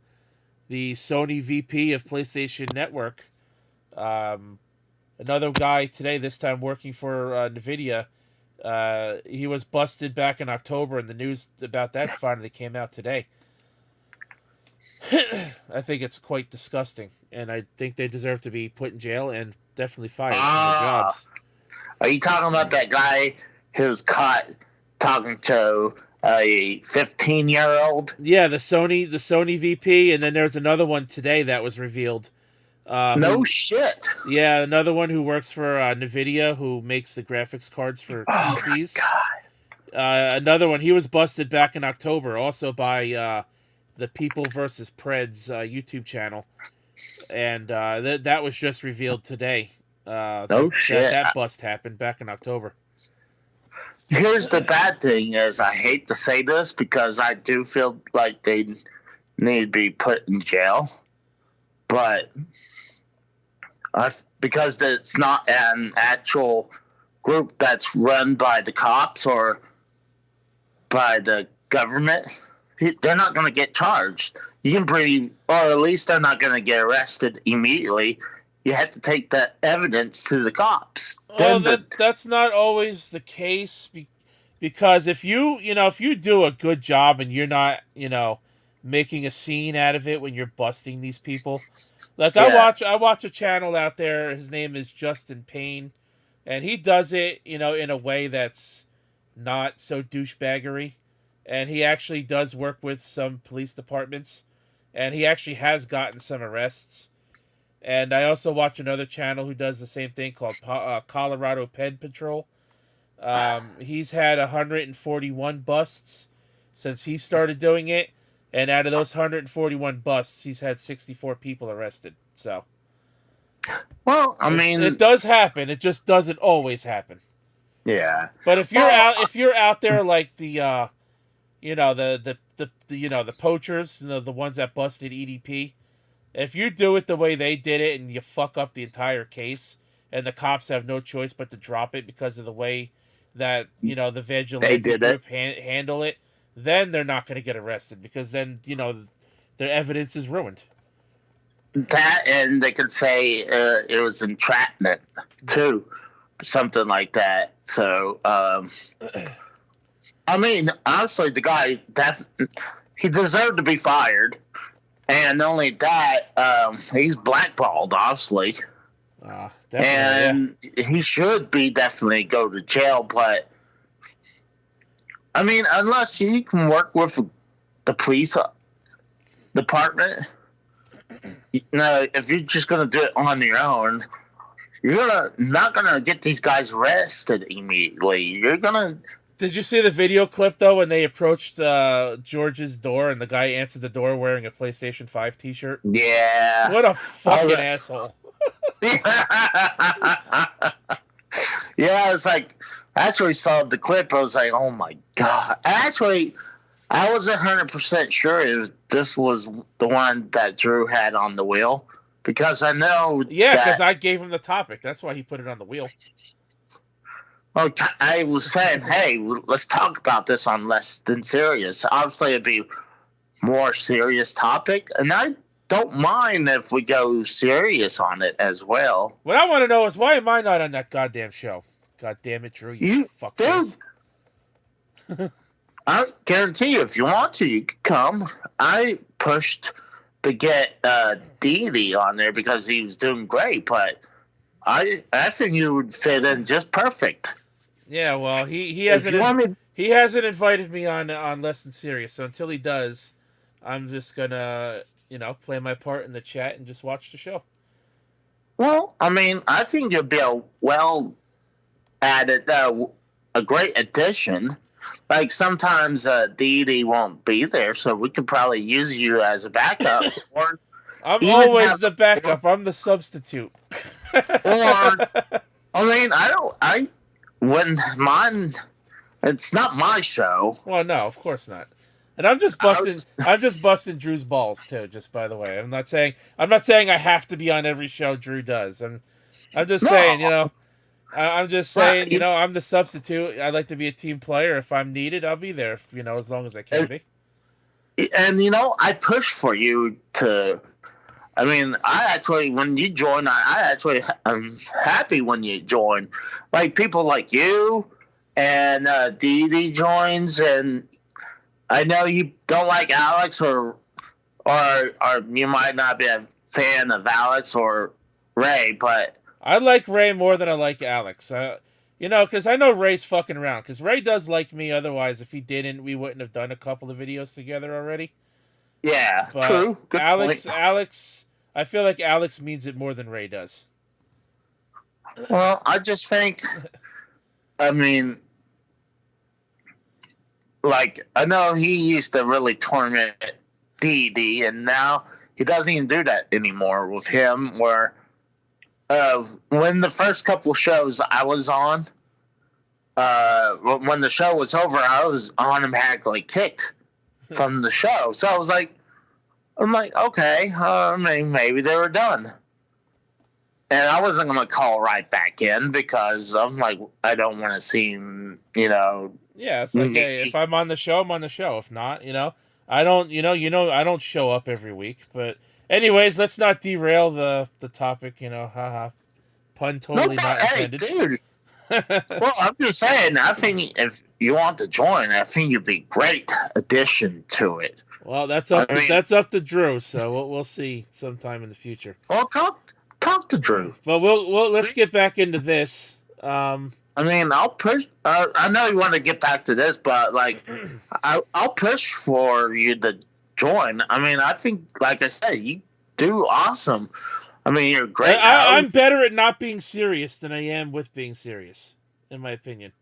Sony VP of PlayStation Network. Another guy today, this time working for NVIDIA, he was busted back in October, and the news about that finally came out today. I think it's quite disgusting, and I think they deserve to be put in jail and definitely fired from their jobs. Are you talking about that guy who's caught talking to a 15-year-old? Yeah, the Sony VP, and then there's another one today that was revealed. No shit. Yeah, another one who works for NVIDIA, who makes the graphics cards for PCs. God. Another one, he was busted back in October, also by the People vs. Preds YouTube channel. And that was just revealed today. Shit. That bust happened back in October. Here's the bad thing is, I hate to say this because I do feel like they need to be put in jail. But because it's not an actual group that's run by the cops or by the government, they're not going to get charged. You can bring, or at least they're not going to get arrested immediately. You have to take that evidence to the cops. Well, that's not always the case. Because if if you do a good job and you're not, making a scene out of it when you're busting these people. Like Yeah. I watch a channel out there, his name is Justin Payne, and he does it, in a way that's not so douchebaggery. And he actually does work with some police departments, and he actually has gotten some arrests. And I also watch another channel who does the same thing called Colorado Pen Patrol. He's had 141 busts since he started doing it, and out of those 141 busts, he's had 64 people arrested. So, Well, I mean, it does happen. It just doesn't always happen. yeah. But if you're out there like the the poachers, the ones that busted EDP, if you do it the way they did it and you fuck up the entire case, and the cops have no choice but to drop it because of the way that the vigilante group handle it, then they're not going to get arrested because then their evidence is ruined. That, and they could say it was entrapment too, something like that. So, I mean, honestly, the guy he deserved to be fired, and not only that, he's blackballed, obviously. And he should be definitely go to jail, but I mean, unless you can work with the police department, if you're just gonna do it on your own, you're not gonna get these guys arrested immediately. You're gonna. Did you see the video clip though when they approached George's door and the guy answered the door wearing a PlayStation 5 T-shirt? Yeah. What a fucking asshole. Yeah, it's like, I actually saw the clip. I was like, oh my God. Actually, I was 100% sure this was the one that Drew had on the wheel, because I know. Yeah, because I gave him the topic. That's why he put it on the wheel. Okay, I was saying, hey, let's talk about this on Less Than Serious. Obviously, it'd be more serious topic, and I don't mind if we go serious on it as well. What I want to know is, why am I not on that goddamn show? God damn it, Drew, you fuckface. I guarantee you, if you want to, you can come. I pushed to get Dee on there because he was doing great, but I think you would fit in just perfect. Yeah, well, he hasn't he hasn't invited me on Less Than Serious, so until he does, I'm just gonna play my part in the chat and just watch the show. Well, I mean, I think you'd be a well-added, a great addition. Like, sometimes Dee won't be there, so we could probably use you as a backup. Or I'm always the backup. I'm the substitute. Or, I mean, wouldn't mind. It's not my show. Well, no, of course not. And I'm just busting Drew's balls too. Just by the way, I'm not saying I have to be on every show Drew does. I'm just saying, I'm just saying, I'm the substitute. I like to be a team player. If I'm needed, I'll be there. As long as I can be. And I push for you to. I mean, when you join, I'm happy when you join. Like, people like you and Dee joins, and I know you don't like Alex, or you might not be a fan of Alex or Ray, but I like Ray more than I like Alex. Because I know Ray's fucking around. Because Ray does like me. Otherwise, if he didn't, we wouldn't have done a couple of videos together already. Yeah, but true. Good Alex, point. Alex, I feel like Alex means it more than Ray does. Well, I just think, I mean, like, I know he used to really torment Dee, and now he doesn't even do that anymore with him, where when the first couple shows I was on, when the show was over, I was automatically kicked from the show. So I'm like, okay, maybe they were done. And I wasn't going to call right back in because I'm like, I don't want to seem, Yeah, it's like, hey, if I'm on the show, I'm on the show. If not, I don't, I don't show up every week. But anyways, let's not derail the topic, haha. Pun totally not intended. Hey, dude. Well, I'm just saying. I think if you want to join, I think you'd be a great addition to it. Well, I mean, that's up to Drew, so we'll see sometime in the future. well, talk to Drew. But let's get back into this. I mean, I'll push. I know you want to get back to this, but like, I'll push for you to join. I mean, I think, like I said, you do awesome. I mean, you're great. I'm better at not being serious than I am with being serious, in my opinion.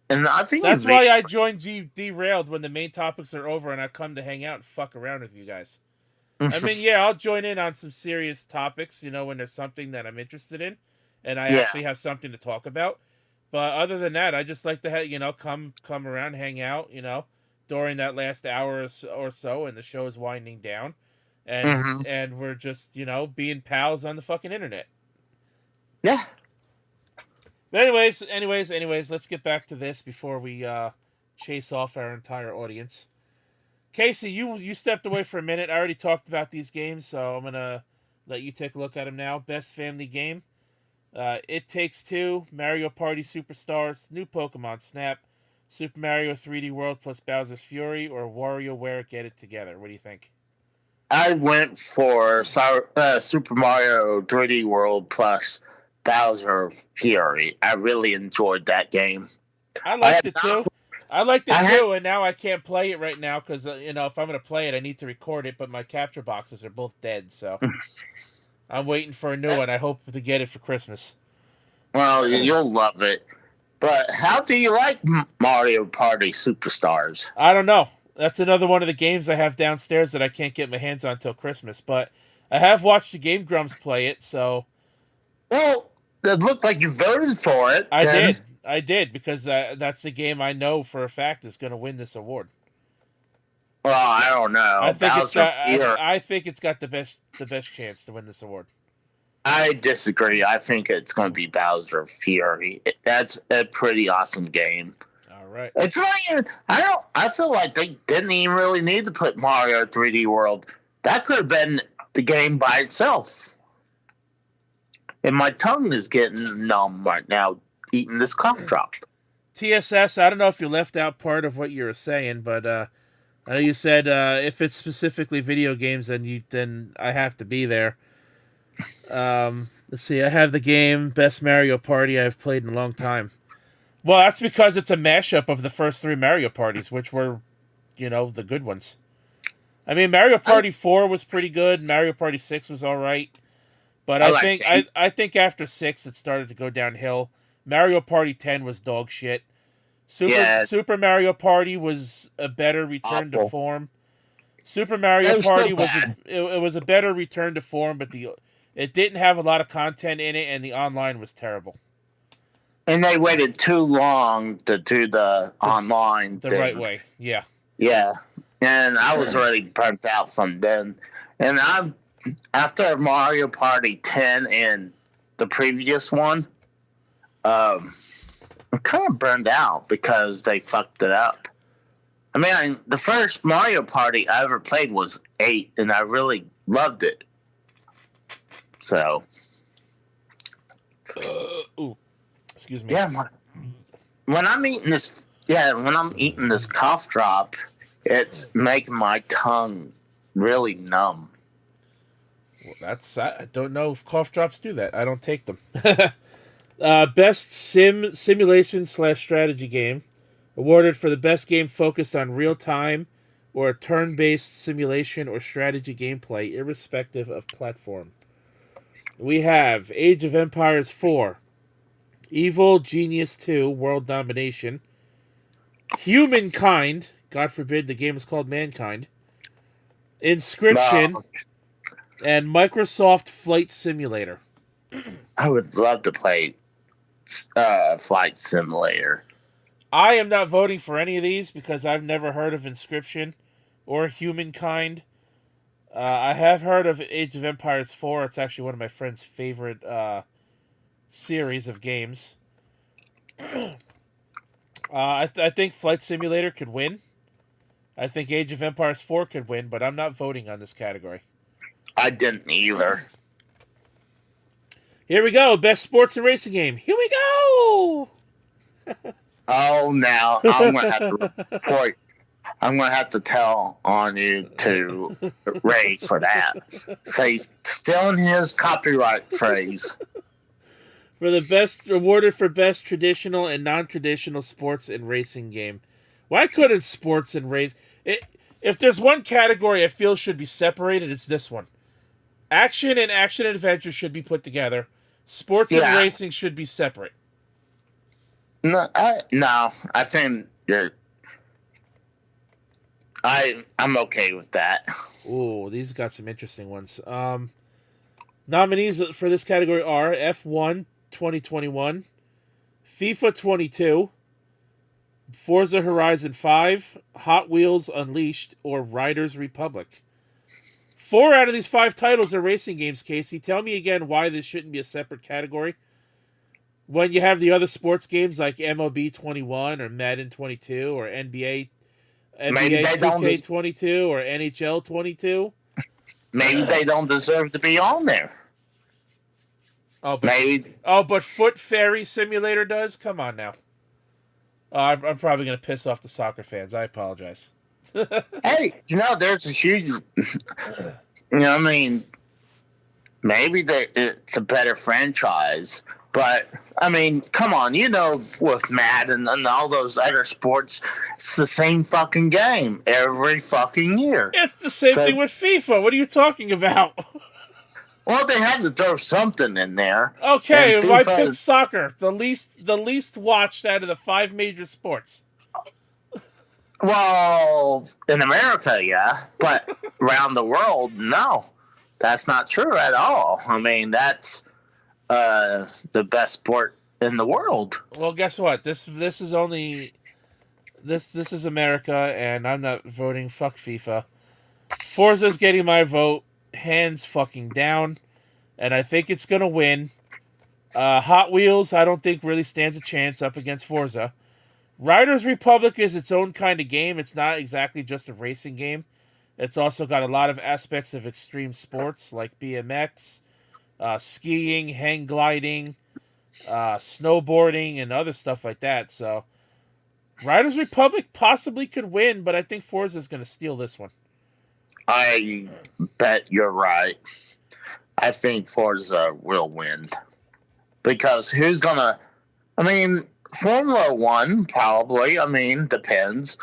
And I think that's why I joined Derailed when the main topics are over and I come to hang out and fuck around with you guys. I mean, yeah, I'll join in on some serious topics, when there's something that I'm interested in, and I actually have something to talk about. But other than that, I just like to come around, hang out, during that last hour or so, and the show is winding down, and we're just being pals on the fucking internet. Yeah. But anyways, let's get back to this before we chase off our entire audience. Casey, you stepped away for a minute. I already talked about these games, so I'm gonna let you take a look at them now. Best family game: It Takes Two, Mario Party Superstars, New Pokemon Snap, Super Mario 3D World plus Bowser's Fury, or WarioWare Get It Together. What do you think? I went for Super Mario 3D World plus Bowser Fury. I really enjoyed that game. I liked it too. And now I can't play it right now because if I'm gonna play it, I need to record it. But my capture boxes are both dead, so I'm waiting for a new one. I hope to get it for Christmas. Well, you'll love it. But how do you like Mario Party Superstars? I don't know. That's another one of the games I have downstairs that I can't get my hands on until Christmas. But I have watched the Game Grumps play it, so. Well, it looked like you voted for it. I did because that's the game I know for a fact is going to win this award. Well, I don't know. I think it's got the best chance to win this award. I disagree. I think it's going to be Bowser Fury. That's a pretty awesome game. All right. It's not even. I feel like they didn't even really need to put Mario 3D World. That could have been the game by itself. And my tongue is getting numb right now, eating this cough drop. TSS, I don't know if you left out part of what you were saying, but I know you said if it's specifically video games, then I have to be there. Let's see, I have the game Best Mario Party I've played in a long time. Well, that's because it's a mashup of the first 3 Mario Parties, which were, the good ones. I mean, Mario Party 4 was pretty good. Mario Party 6 was all right. But I think after 6, it started to go downhill. Mario Party 10 was dog shit. Super Mario Party was a better return to form. Super Mario Party was a better return to form, but it didn't have a lot of content in it, and the online was terrible. And they waited too long to do the online the right way. Yeah. Yeah, and I was already burnt out from then, and after Mario Party 10 and the previous one, I'm kind of burned out because they fucked it up. I mean, the first Mario Party I ever played was 8, and I really loved it. So, excuse me. Yeah, when I'm eating this cough drop, it's making my tongue really numb. Well, I don't know if cough drops do that. I don't take them. Best simulation/strategy game, awarded for the best game focused on real time or a turn-based simulation or strategy gameplay, irrespective of platform. We have Age of Empires 4, Evil Genius 2, World Domination, Humankind, God forbid the game is called Mankind, Inscription, and Microsoft Flight Simulator. I would love to play Flight Simulator. I am not voting for any of these because I've never heard of Inscription or Humankind. I have heard of Age of Empires 4. It's actually one of my friend's favorite series of games. I think Flight Simulator could win. I think Age of Empires 4 could win, but I'm not voting on this category. I didn't either. Here we go. Best sports and racing game. Here we go. Oh, now I'm gonna have to report. I'm gonna have to tell on you to Ray for that. So he's stealing his copyright phrase. For the best, awarded for best traditional and non-traditional sports and racing game. Why couldn't sports and race? If there's one category I feel should be separated, it's this one. Action and action adventure should be put together. Sports and racing should be separate. No, I think I'm okay with that. Ooh, these got some interesting ones. Nominees for this category are F1 2021, FIFA 22, Forza Horizon 5, Hot Wheels Unleashed, or Riders Republic. 4 out of these 5 titles are racing games, Casey. Tell me again why this shouldn't be a separate category. When you have the other sports games like MLB 21 or Madden 22 or NBA 2K 22 or NHL 22. Maybe they don't deserve to be on there. But Foot Ferry Simulator does? Come on now. I'm probably going to piss off the soccer fans. I apologize. Hey, there's a huge... I mean, maybe it's a better franchise, but, I mean, come on, with Madden and all those other sports, it's the same fucking game every fucking year. It's the same thing with FIFA. What are you talking about? Well, they had to throw something in there. Okay, why pick soccer? The least watched out of the 5 major sports. Well, in America, yeah, but around the world, no. That's not true at all. I mean, that's the best sport in the world. Well, guess what? This is only this is America, and I'm not voting. Fuck FIFA. Forza's getting my vote. Hands fucking down, and I think it's gonna win. Hot Wheels, I don't think really stands a chance up against Forza. Riders Republic is its own kind of game. It's not exactly just a racing game. It's also got a lot of aspects of extreme sports like BMX, skiing, hang gliding, snowboarding, and other stuff like that. So, Riders Republic possibly could win, but I think Forza is going to steal this one. I bet you're right. I think Forza will win. Because who's going to... I mean, Formula 1, probably. I mean, depends.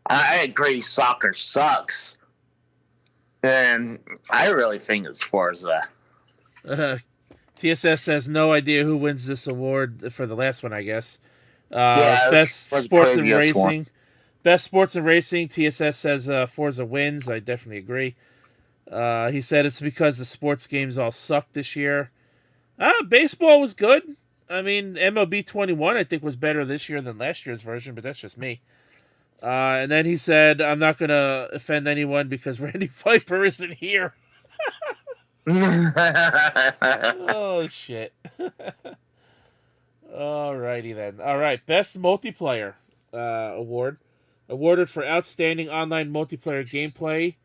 I agree soccer sucks. And I really think it's Forza. TSS says no idea who wins this award for the last one, I guess. Best sports and racing. One. Best sports and racing. TSS says Forza wins. I definitely agree. He said it's because the sports games all sucked this year. Baseball was good. I mean, MLB 21 I think was better this year than last year's version, but that's just me. And then he said, I'm not going to offend anyone because Randy Piper isn't here. Oh, shit. Alrighty then. Alright, Best Multiplayer Award. Awarded for outstanding online multiplayer gameplay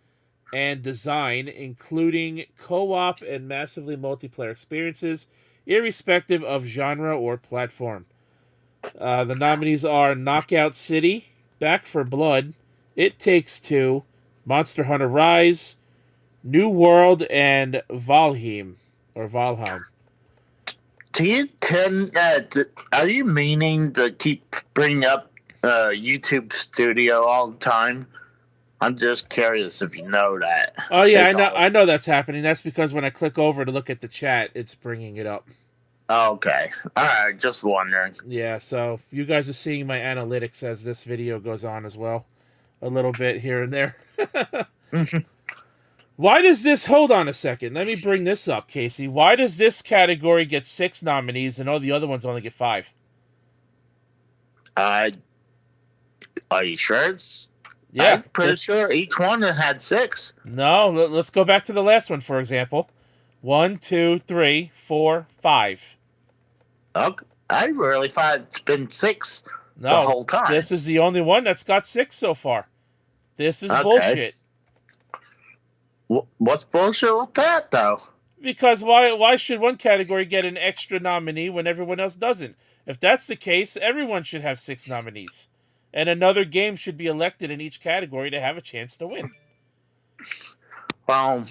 and design, including co-op and massively multiplayer experiences, irrespective of genre or platform. The nominees are Knockout City, Back for Blood, It Takes Two, Monster Hunter Rise, New World, and Valheim. Are you meaning to keep bringing up YouTube Studio all the time? I'm just curious if you know that. Oh yeah, I know that's happening. That's because when I click over to look at the chat, it's bringing it up. Okay. All right, just wondering. Yeah, so you guys are seeing my analytics as this video goes on as well. A little bit here and there. Why does this... Hold on a second. Let me bring this up, Casey. Why does this category get 6 nominees and all the other ones only get 5? Are you sure it's... Yeah. I'm pretty sure each one had 6. No, let's go back to the last one, for example. 1, 2, 3, 4, 5. Okay. I really thought it's been 6 the whole time. This is the only one that's got 6 so far. This is bullshit. What's bullshit with that, though? Because why should one category get an extra nominee when everyone else doesn't? If that's the case, everyone should have 6 nominees. And another game should be elected in each category to have a chance to win. Well,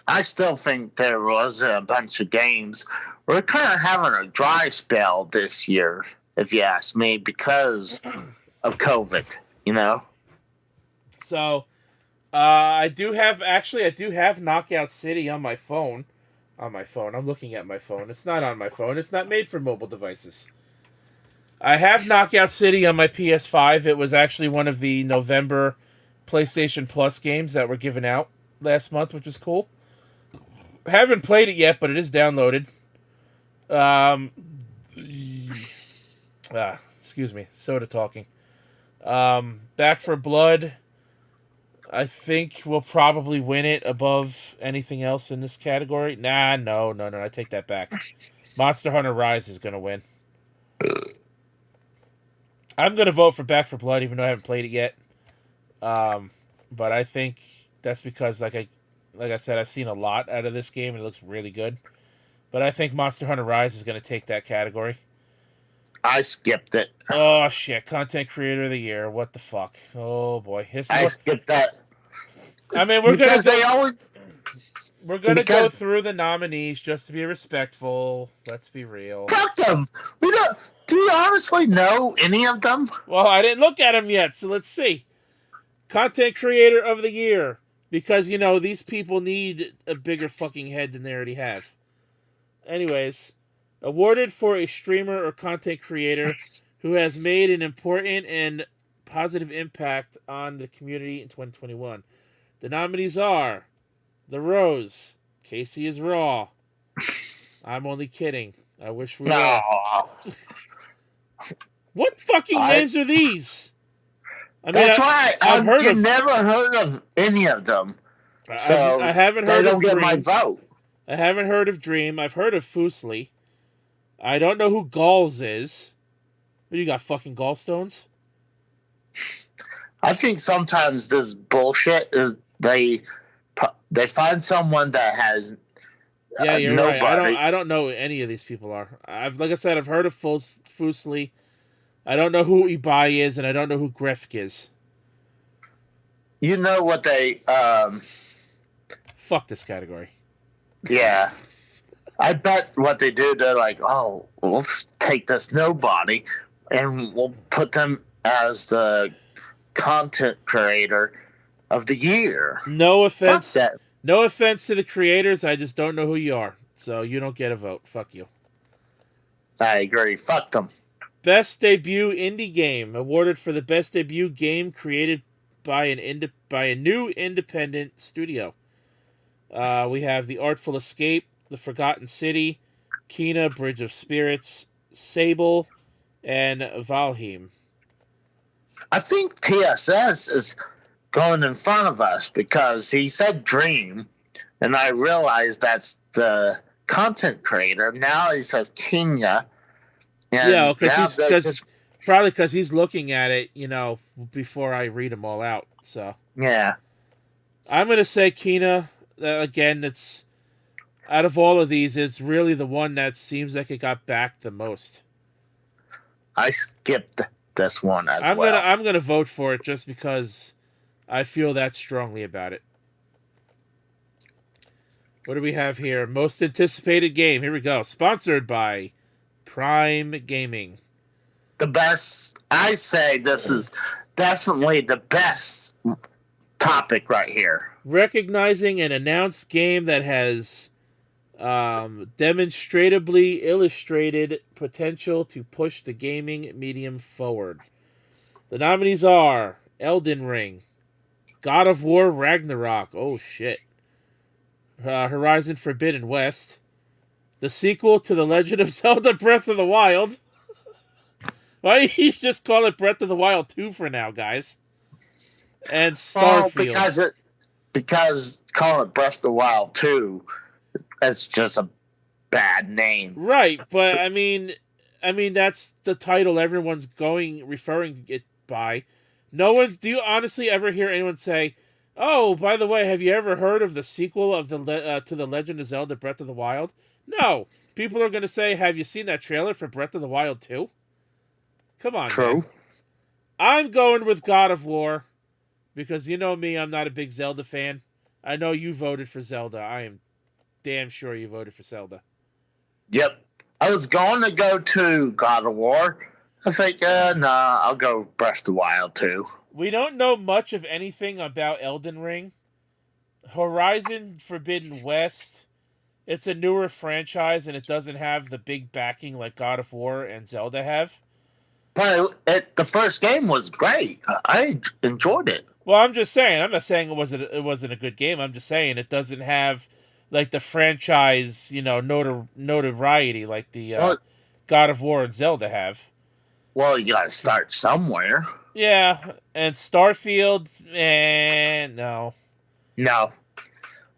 I still think there was a bunch of games. We're kind of having a dry spell this year, if you ask me, because of COVID, So, I do have Knockout City on my phone. I'm looking at my phone. It's not on my phone. It's not made for mobile devices. I have Knockout City on my PS5. It was actually one of the November PlayStation Plus games that were given out last month, which was cool. I haven't played it yet, but it is downloaded. Excuse me, soda talking. Back for Blood, I think we'll probably win it above anything else in this category. No, I take that back. Monster Hunter Rise is going to win. I'm going to vote for Back for Blood, even though I haven't played it yet. But I think that's because, like I said, I've seen a lot out of this game, and it looks really good. But I think Monster Hunter Rise is going to take that category. I skipped it. Oh, shit. Content Creator of the Year. What the fuck? Oh, boy. I skipped that. I mean, we're going to go through the nominees just to be respectful. Let's be real. Fuck them. Do you honestly know any of them? Well, I didn't look at them yet, so let's see. Content Creator of the Year. Because, these people need a bigger fucking head than they already have. Anyways, awarded for a streamer or content creator who has made an important and positive impact on the community in 2021. The nominees are The Rose, Casey is Raw. I'm only kidding. I wish we were. What fucking names are these? I mean, that's why I've never heard of any of them. So I haven't heard of Dream. They don't get my vote. I haven't heard of Dream. I've heard of Fusli. I don't know who Galls is. What, you got fucking gallstones? I think sometimes this bullshit is they find someone that has yeah, you're nobody. Right. I don't know who any of these people are. Like I said, I've heard of Fusli. I don't know who Ibai is, and I don't know who Grefk is. You know what they fuck this category. Yeah. I bet what they do, they're like, oh, we'll take this nobody and we'll put them as the content creator of the year. No offense. No offense to the creators. I just don't know who you are. So you don't get a vote. Fuck you. I agree. Fuck them. Best debut indie game. Awarded for the best debut game created by a new independent studio. We have The Artful Escape, The Forgotten City, Kena, Bridge of Spirits, Sable, and Valheim. I think TSS is going in front of us because he said Dream, and I realized that's the content creator. Now he says Kena. Yeah, because he's looking at it, before I read them all out. So yeah, I'm gonna say Kena. Again, it's out of all of these, it's really the one that seems like it got backed the most. I skipped this one as well. I'm gonna vote for it just because I feel that strongly about it. What do we have here? Most anticipated game. Here we go. Sponsored by Prime Gaming. The best. I say this is definitely the best topic right here. Recognizing an announced game that has demonstrably illustrated potential to push the gaming medium forward. The nominees are Elden Ring, God of War Ragnarok, oh shit, Horizon Forbidden West, the sequel to The Legend of Zelda Breath of the Wild. Why don't you just call it Breath of the Wild 2 for now, guys? And Starfield. Well, because call it Breath of the Wild 2, it's just a bad name. Right, but I mean that's the title everyone's referring it by. Do you honestly ever hear anyone say, Oh, by the way, have you ever heard of the sequel of to the Legend of Zelda: Breath of the Wild? No. People are going to say, "Have you seen that trailer for Breath of the Wild 2?" Come on, man. True. I'm going with God of War because you know me, I'm not a big Zelda fan. I know you voted for Zelda. I am damn sure you voted for Zelda. Yep. I was going to go to God of War. I was like, nah, I'll go Breath of the Wild too. We don't know much of anything about Elden Ring. Horizon Forbidden West, it's a newer franchise and it doesn't have the big backing like God of War and Zelda have. But the first game was great. I enjoyed it. Well, I'm just saying. I'm not saying it wasn't a good game. I'm just saying it doesn't have like the franchise, notoriety like the Well, God of War and Zelda have. well, you got to start somewhere. Yeah, and Starfield, and no, No,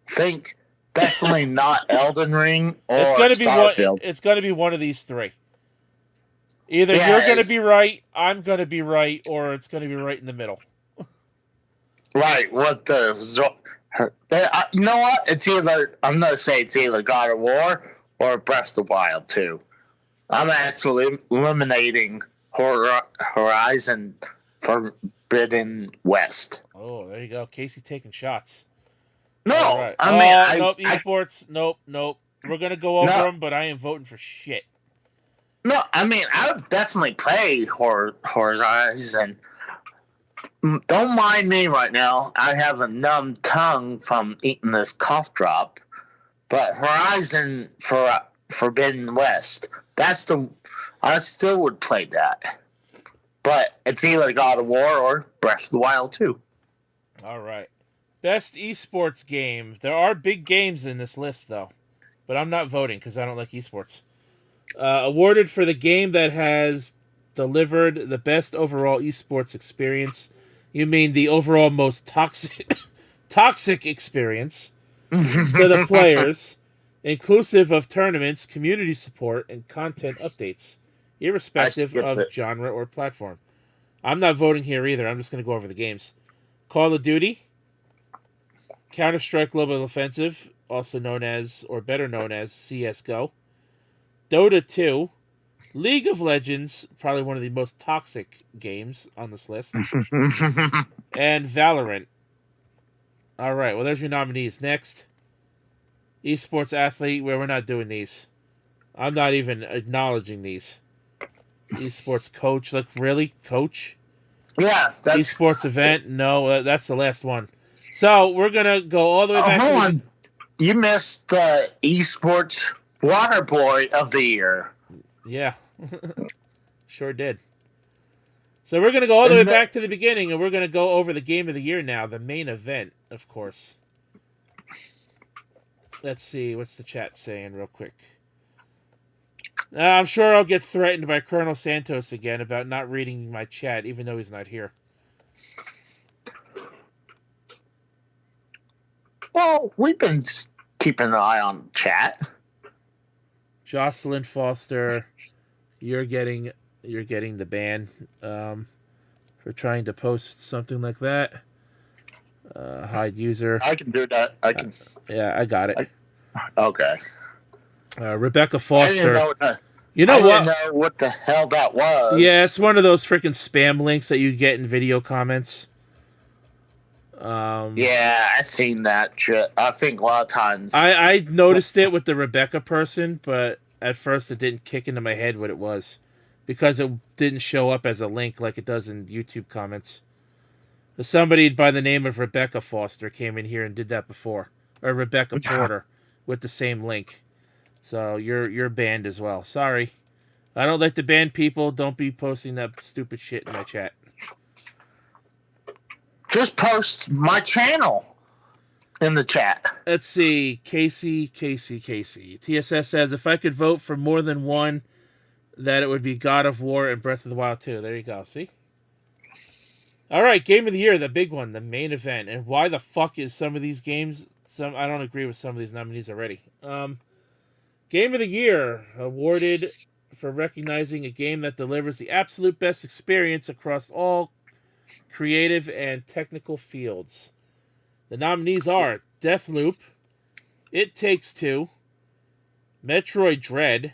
think definitely not Elden Ring or it's gonna be one. Starfield. It's gonna be one of these three. Either Yeah, you're gonna be right, I'm gonna be right, or it's gonna be right in the middle. right. What the? You know what? It's either I'm gonna say it's either God of War or Breath of the Wild too. I'm actually eliminating Horizon Forbidden West. Oh, there you go, Casey taking shots. No, All right. I mean, Nope. Esports. Nope. We're gonna go over them, but I am voting for shit. no, I mean, I would definitely play Horizon. Don't mind me right now. I have a numb tongue from eating this cough drop. But Horizon Forbidden West, that's the. I still would play that. But it's either God of War or Breath of the Wild 2. All right. Best esports game. There are big games in this list, though. But I'm not voting because I don't like esports. Awarded for the game that has delivered the best overall esports experience. You mean the overall most toxic experience to the players, inclusive of tournaments, community support, and content updates, irrespective of genre or platform. I'm not voting here either. I'm just going to go over the games. Call of Duty, Counter-Strike Global Offensive, also known as, or better known as, CSGO, Dota 2, League of Legends, probably one of the most toxic games on this list, and Valorant. All right, well, there's your nominees. Next, esports athlete, where we're not doing these. I'm not even acknowledging these. Esports coach, like, really? Coach? Yeah, that's... Esports event? No, that's the last one. So, we're going to go all the way back hold on. You missed the Esports Water Boy of the Year. Yeah. Sure did. So we're going to go all the way back to the beginning, and we're going to go over the game of the year now, the main event, of course. Let's see, what's the chat saying real quick? I'm sure I'll get threatened by Colonel Santos again about not reading my chat, even though he's not here. Well, we've been keeping an eye on chat. Jocelyn Foster, you're getting the ban for trying to post something like that. Hide user. I can do that. I can. Yeah, I got it. Okay. Rebecca Foster. I didn't know what the hell that was. Yeah, it's one of those freaking spam links that you get in video comments. Yeah, I've seen that shit. I think a lot of times. I noticed it with the Rebecca person, but at first it didn't kick into my head what it was. Because it didn't show up as a link like it does in YouTube comments. Somebody by the name of Rebecca Foster came in here and did that before. Or Rebecca Porter with the same link. So you're banned as well. Sorry. I don't like to ban people. Don't be posting that stupid shit in my chat. Just post my channel in the chat. Let's see. Casey. TSS says, if I could vote for more than one, that it would be God of War and Breath of the Wild 2. There you go. See? All right. Game of the year. The big one. The main event. And why the fuck is some of these games... I don't agree with some of these nominees already. Game of the year. Awarded for recognizing a game that delivers the absolute best experience across all creative and technical fields. The nominees are Deathloop, It Takes Two, Metroid Dread,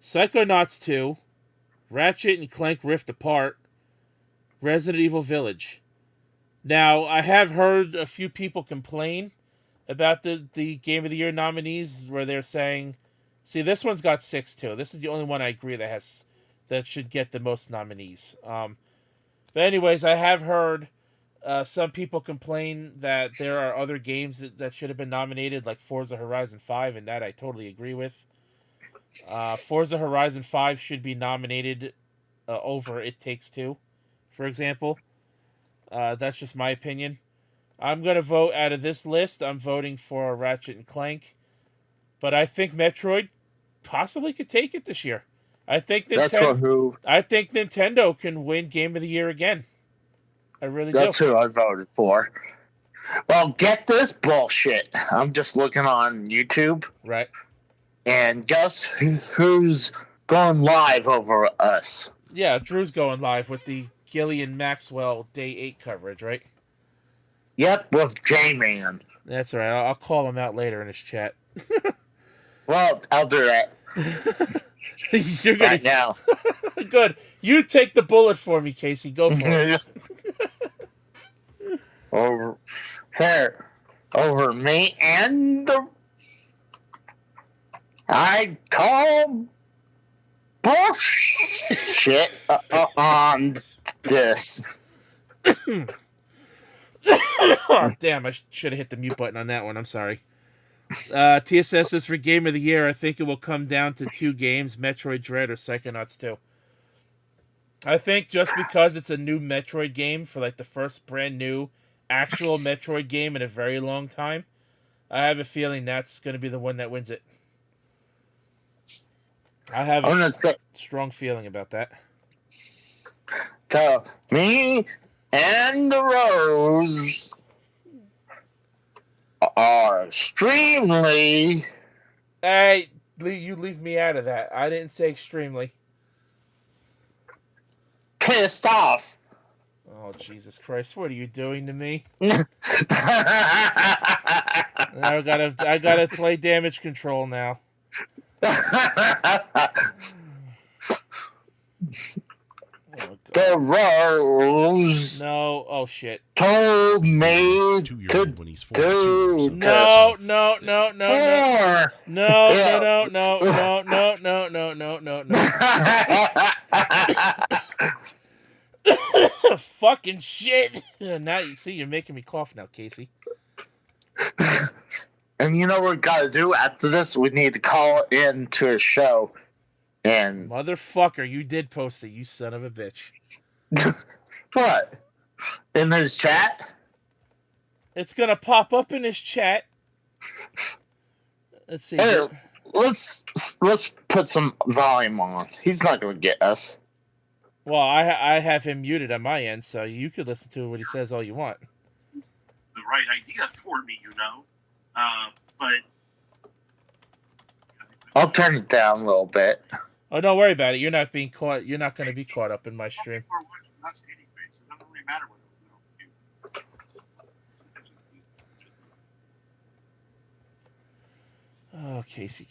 Psychonauts 2, Ratchet and Clank Rift Apart, Resident Evil Village. Now, I have heard a few people complain about the Game of the Year nominees where they're saying, see, this one's got 6 too. This is the only one I agree that should get the most nominees. But anyways, I have heard some people complain that there are other games that should have been nominated, like Forza Horizon 5, and that I totally agree with. Forza Horizon 5 should be nominated over It Takes Two, for example. That's just my opinion. I'm going to vote out of this list. I'm voting for Ratchet and Clank. But I think Metroid possibly could take it this year. I think Nintendo can win Game of the Year again. I really do. That's who I voted for. Well, get this bullshit. I'm just looking on YouTube. Right. And guess who's going live over us? Yeah, Drew's going live with the Gillian Maxwell Day 8 coverage, right? Yep, with J-Man. That's right. I'll call him out later in his chat. Well, I'll do that. You're gonna... Right now. Good. You take the bullet for me, Casey. Go for it. Over me and I call bullshit on this. Oh, damn, I should have hit the mute button on that one. I'm sorry. TSS says for Game of the Year, I think it will come down to 2 games, Metroid Dread or Psychonauts 2. I think just because it's a new Metroid game for like the first brand new actual Metroid game in a very long time, I have a feeling that's going to be the one that wins it. I have a strong feeling about that. So, me and the Rose are extremely... Hey, you leave me out of that. I didn't say extremely. Pissed off. Oh, Jesus Christ. What are you doing to me? I gotta play damage control now. Oh, the Rose. No. Oh shit. Told me to do this. No. Fucking shit. Now you see you're making me cough now, Casey. And you know what we gotta do after this? We need to call in to a show. And motherfucker, you did post it, you son of a bitch. What? In his chat? It's gonna pop up in his chat. Let's see. Hey, let's put some volume on. He's not gonna get us. Well, I have him muted on my end, so you could listen to what he says all you want. The right idea for me, you know. But I'll turn it down a little bit. Oh, don't worry about it. You're not being caught. You're not going to be caught up in my stream. Us anyway, so it doesn't really matter what we do. Oh, Casey.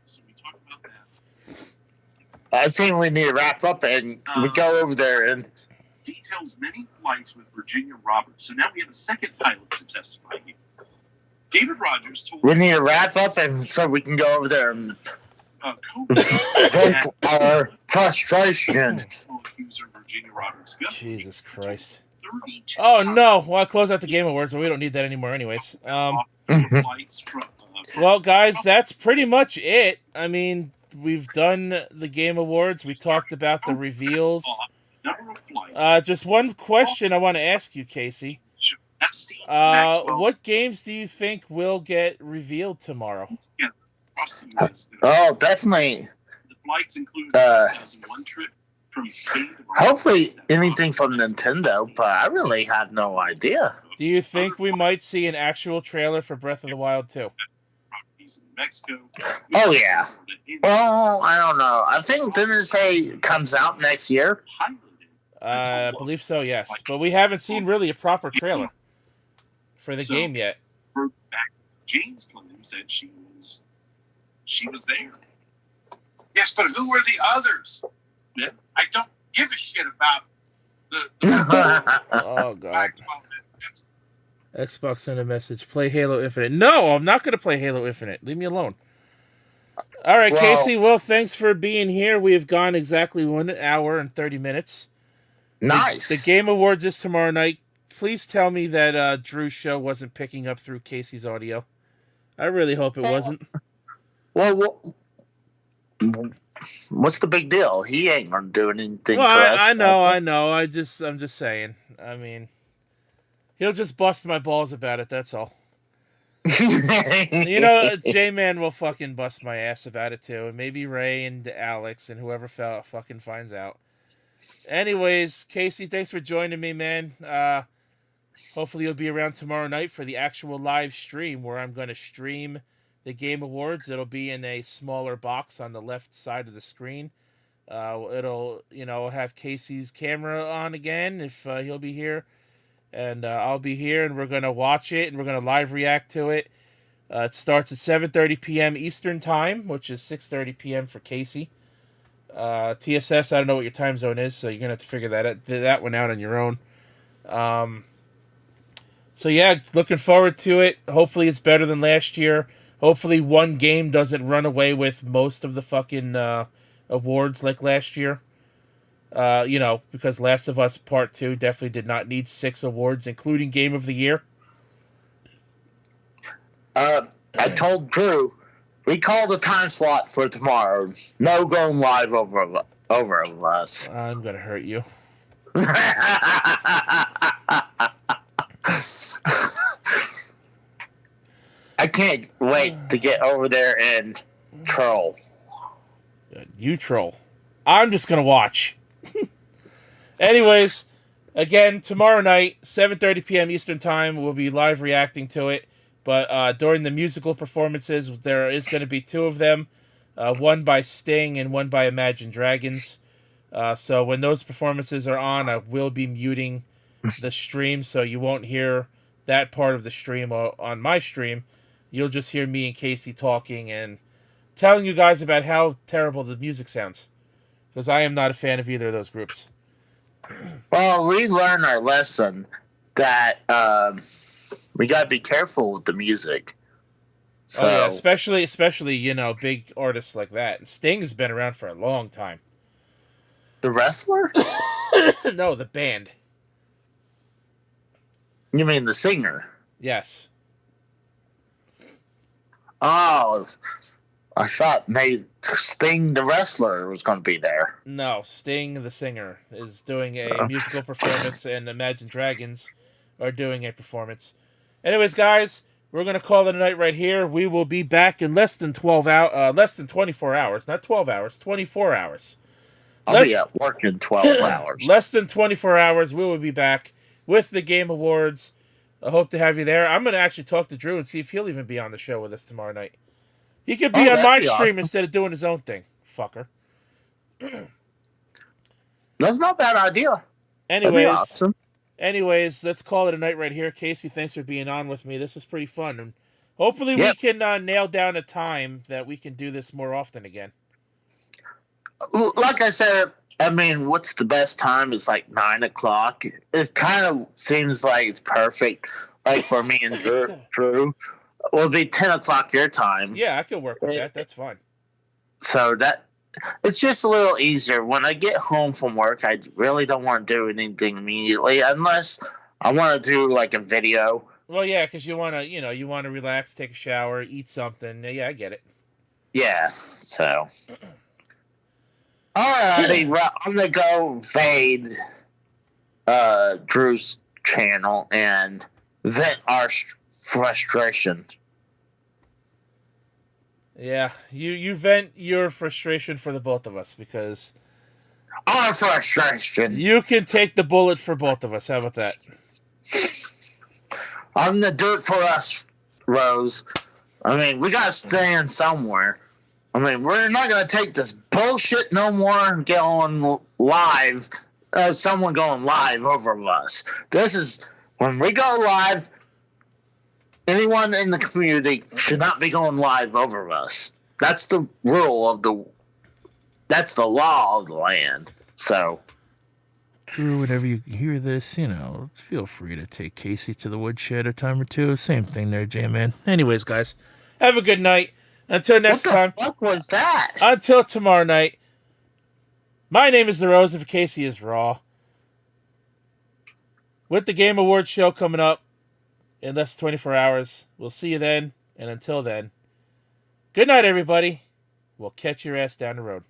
So we talk about that. I think we need to wrap up and we go over there and details many flights with Virginia Roberts. So now we have a second pilot to testify here. David Rogers told... We need to wrap up and so we can go over there and vent our frustration. Accuser Virginia Roberts. Jesus Christ. Oh, no. Well, I close out the Game Awards, so we don't need that anymore anyways. Well, guys, that's pretty much it. I mean, we've done the Game Awards. We talked about the reveals. Just one question I want to ask you, Casey. What games do you think will get revealed tomorrow? Oh, definitely. The flights include 2001 trip from Spain to hopefully anything from Nintendo, but I really have no idea. Do you think we might see an actual trailer for Breath of the Wild 2? Oh, yeah. Well, I don't know. I think didn't it say it comes out next year? I believe so, yes. But we haven't seen really a proper trailer for the game yet. Back, Jane's claim said she was there. Yes, but who were the others? Yeah. I don't give a shit about the Oh, God. Xbox sent a message. Play Halo Infinite. No, I'm not going to play Halo Infinite. Leave me alone. All right, Casey. Well, thanks for being here. We have gone exactly 1 hour and 30 minutes. Nice. The Game Awards is tomorrow night. Please tell me that Drew's show wasn't picking up through Casey's audio. I really hope it wasn't. Well, what's the big deal? He ain't gonna do anything well, to us. I know. I'm just saying. I mean, he'll just bust my balls about it. That's all. You know, J-Man will fucking bust my ass about it too, and maybe Ray and Alex and whoever fucking finds out. Anyways, Casey, thanks for joining me, man. Hopefully you'll be around tomorrow night for the actual live stream where I'm going to stream the Game Awards. It'll be in a smaller box on the left side of the screen. It'll, have Casey's camera on again if he'll be here. And I'll be here, and we're going to watch it, and we're going to live react to it. It starts at 7:30 p.m. Eastern Time, which is 6:30 p.m. for Casey. TSS, I don't know what your time zone is, so you're going to have to figure that one out on your own. So, yeah, looking forward to it. Hopefully it's better than last year. Hopefully one game doesn't run away with most of the fucking awards like last year. Because Last of Us Part 2 definitely did not need 6 awards, including Game of the Year. I told Drew, we call the time slot for tomorrow. No going live over us. I'm going to hurt you. I can't wait to get over there and troll. You troll. I'm just going to watch. Anyways, again, tomorrow night, 7:30 p.m. Eastern Time, we'll be live reacting to it. But during the musical performances, there is going to be 2 of them, one by Sting and one by Imagine Dragons. So when those performances are on, I will be muting the stream, so you won't hear that part of the stream on my stream. You'll just hear me and Casey talking and telling you guys about how terrible the music sounds. Because I am not a fan of either of those groups. Well, we learned our lesson that we gotta be careful with the music. So, yeah, especially big artists like that. Sting has been around for a long time. The wrestler? No, the band. You mean the singer? Yes. Oh, I thought maybe Sting the wrestler was going to be there. No, Sting the singer is doing a musical performance, and Imagine Dragons are doing a performance. Anyways, guys, we're going to call it a night right here. We will be back in less than 24 hours. Not 12 hours, 24 hours. I'll be at work in 12 hours. Less than 24 hours, we will be back with the Game Awards. I hope to have you there. I'm going to actually talk to Drew and see if he'll even be on the show with us tomorrow night. He could be on my stream instead of doing his own thing. Fucker. That's not a bad idea. Anyways, let's call it a night right here. Casey, thanks for being on with me. This was pretty fun. And hopefully we can nail down a time that we can do this more often again. Like I said, I mean, what's the best time? It's like 9 o'clock. It kind of seems like it's perfect. Like for me and Drew. It'll be 10 o'clock your time. Yeah, I can work with that. That's fine. So it's just a little easier. When I get home from work, I really don't want to do anything immediately unless I want to do like a video. Well, yeah, because you want to relax, take a shower, eat something. Yeah, I get it. Yeah, so. Alrighty, I'm going to go invade Drew's channel and vent our frustration. Yeah, you vent your frustration for the both of us because our frustration. You can take the bullet for both of us. How about that? I'm gonna do it for us, Rose. I mean, we gotta stand somewhere. I mean, we're not gonna take this bullshit no more and get on live someone going live over us. This is when we go live. Anyone in the community should not be going live over us. That's the rule of the. That's the law of the land. So. Drew, whenever you hear this, feel free to take Casey to the woodshed a time or two. Same thing there, J-Man. Anyways, guys, have a good night. Until next time. What the fuck was that? Until tomorrow night. My name is The Rose, if Casey is Raw. With the Game Awards show coming up in less than 24 hours. We'll see you then, and until then, good night, everybody. We'll catch your ass down the road.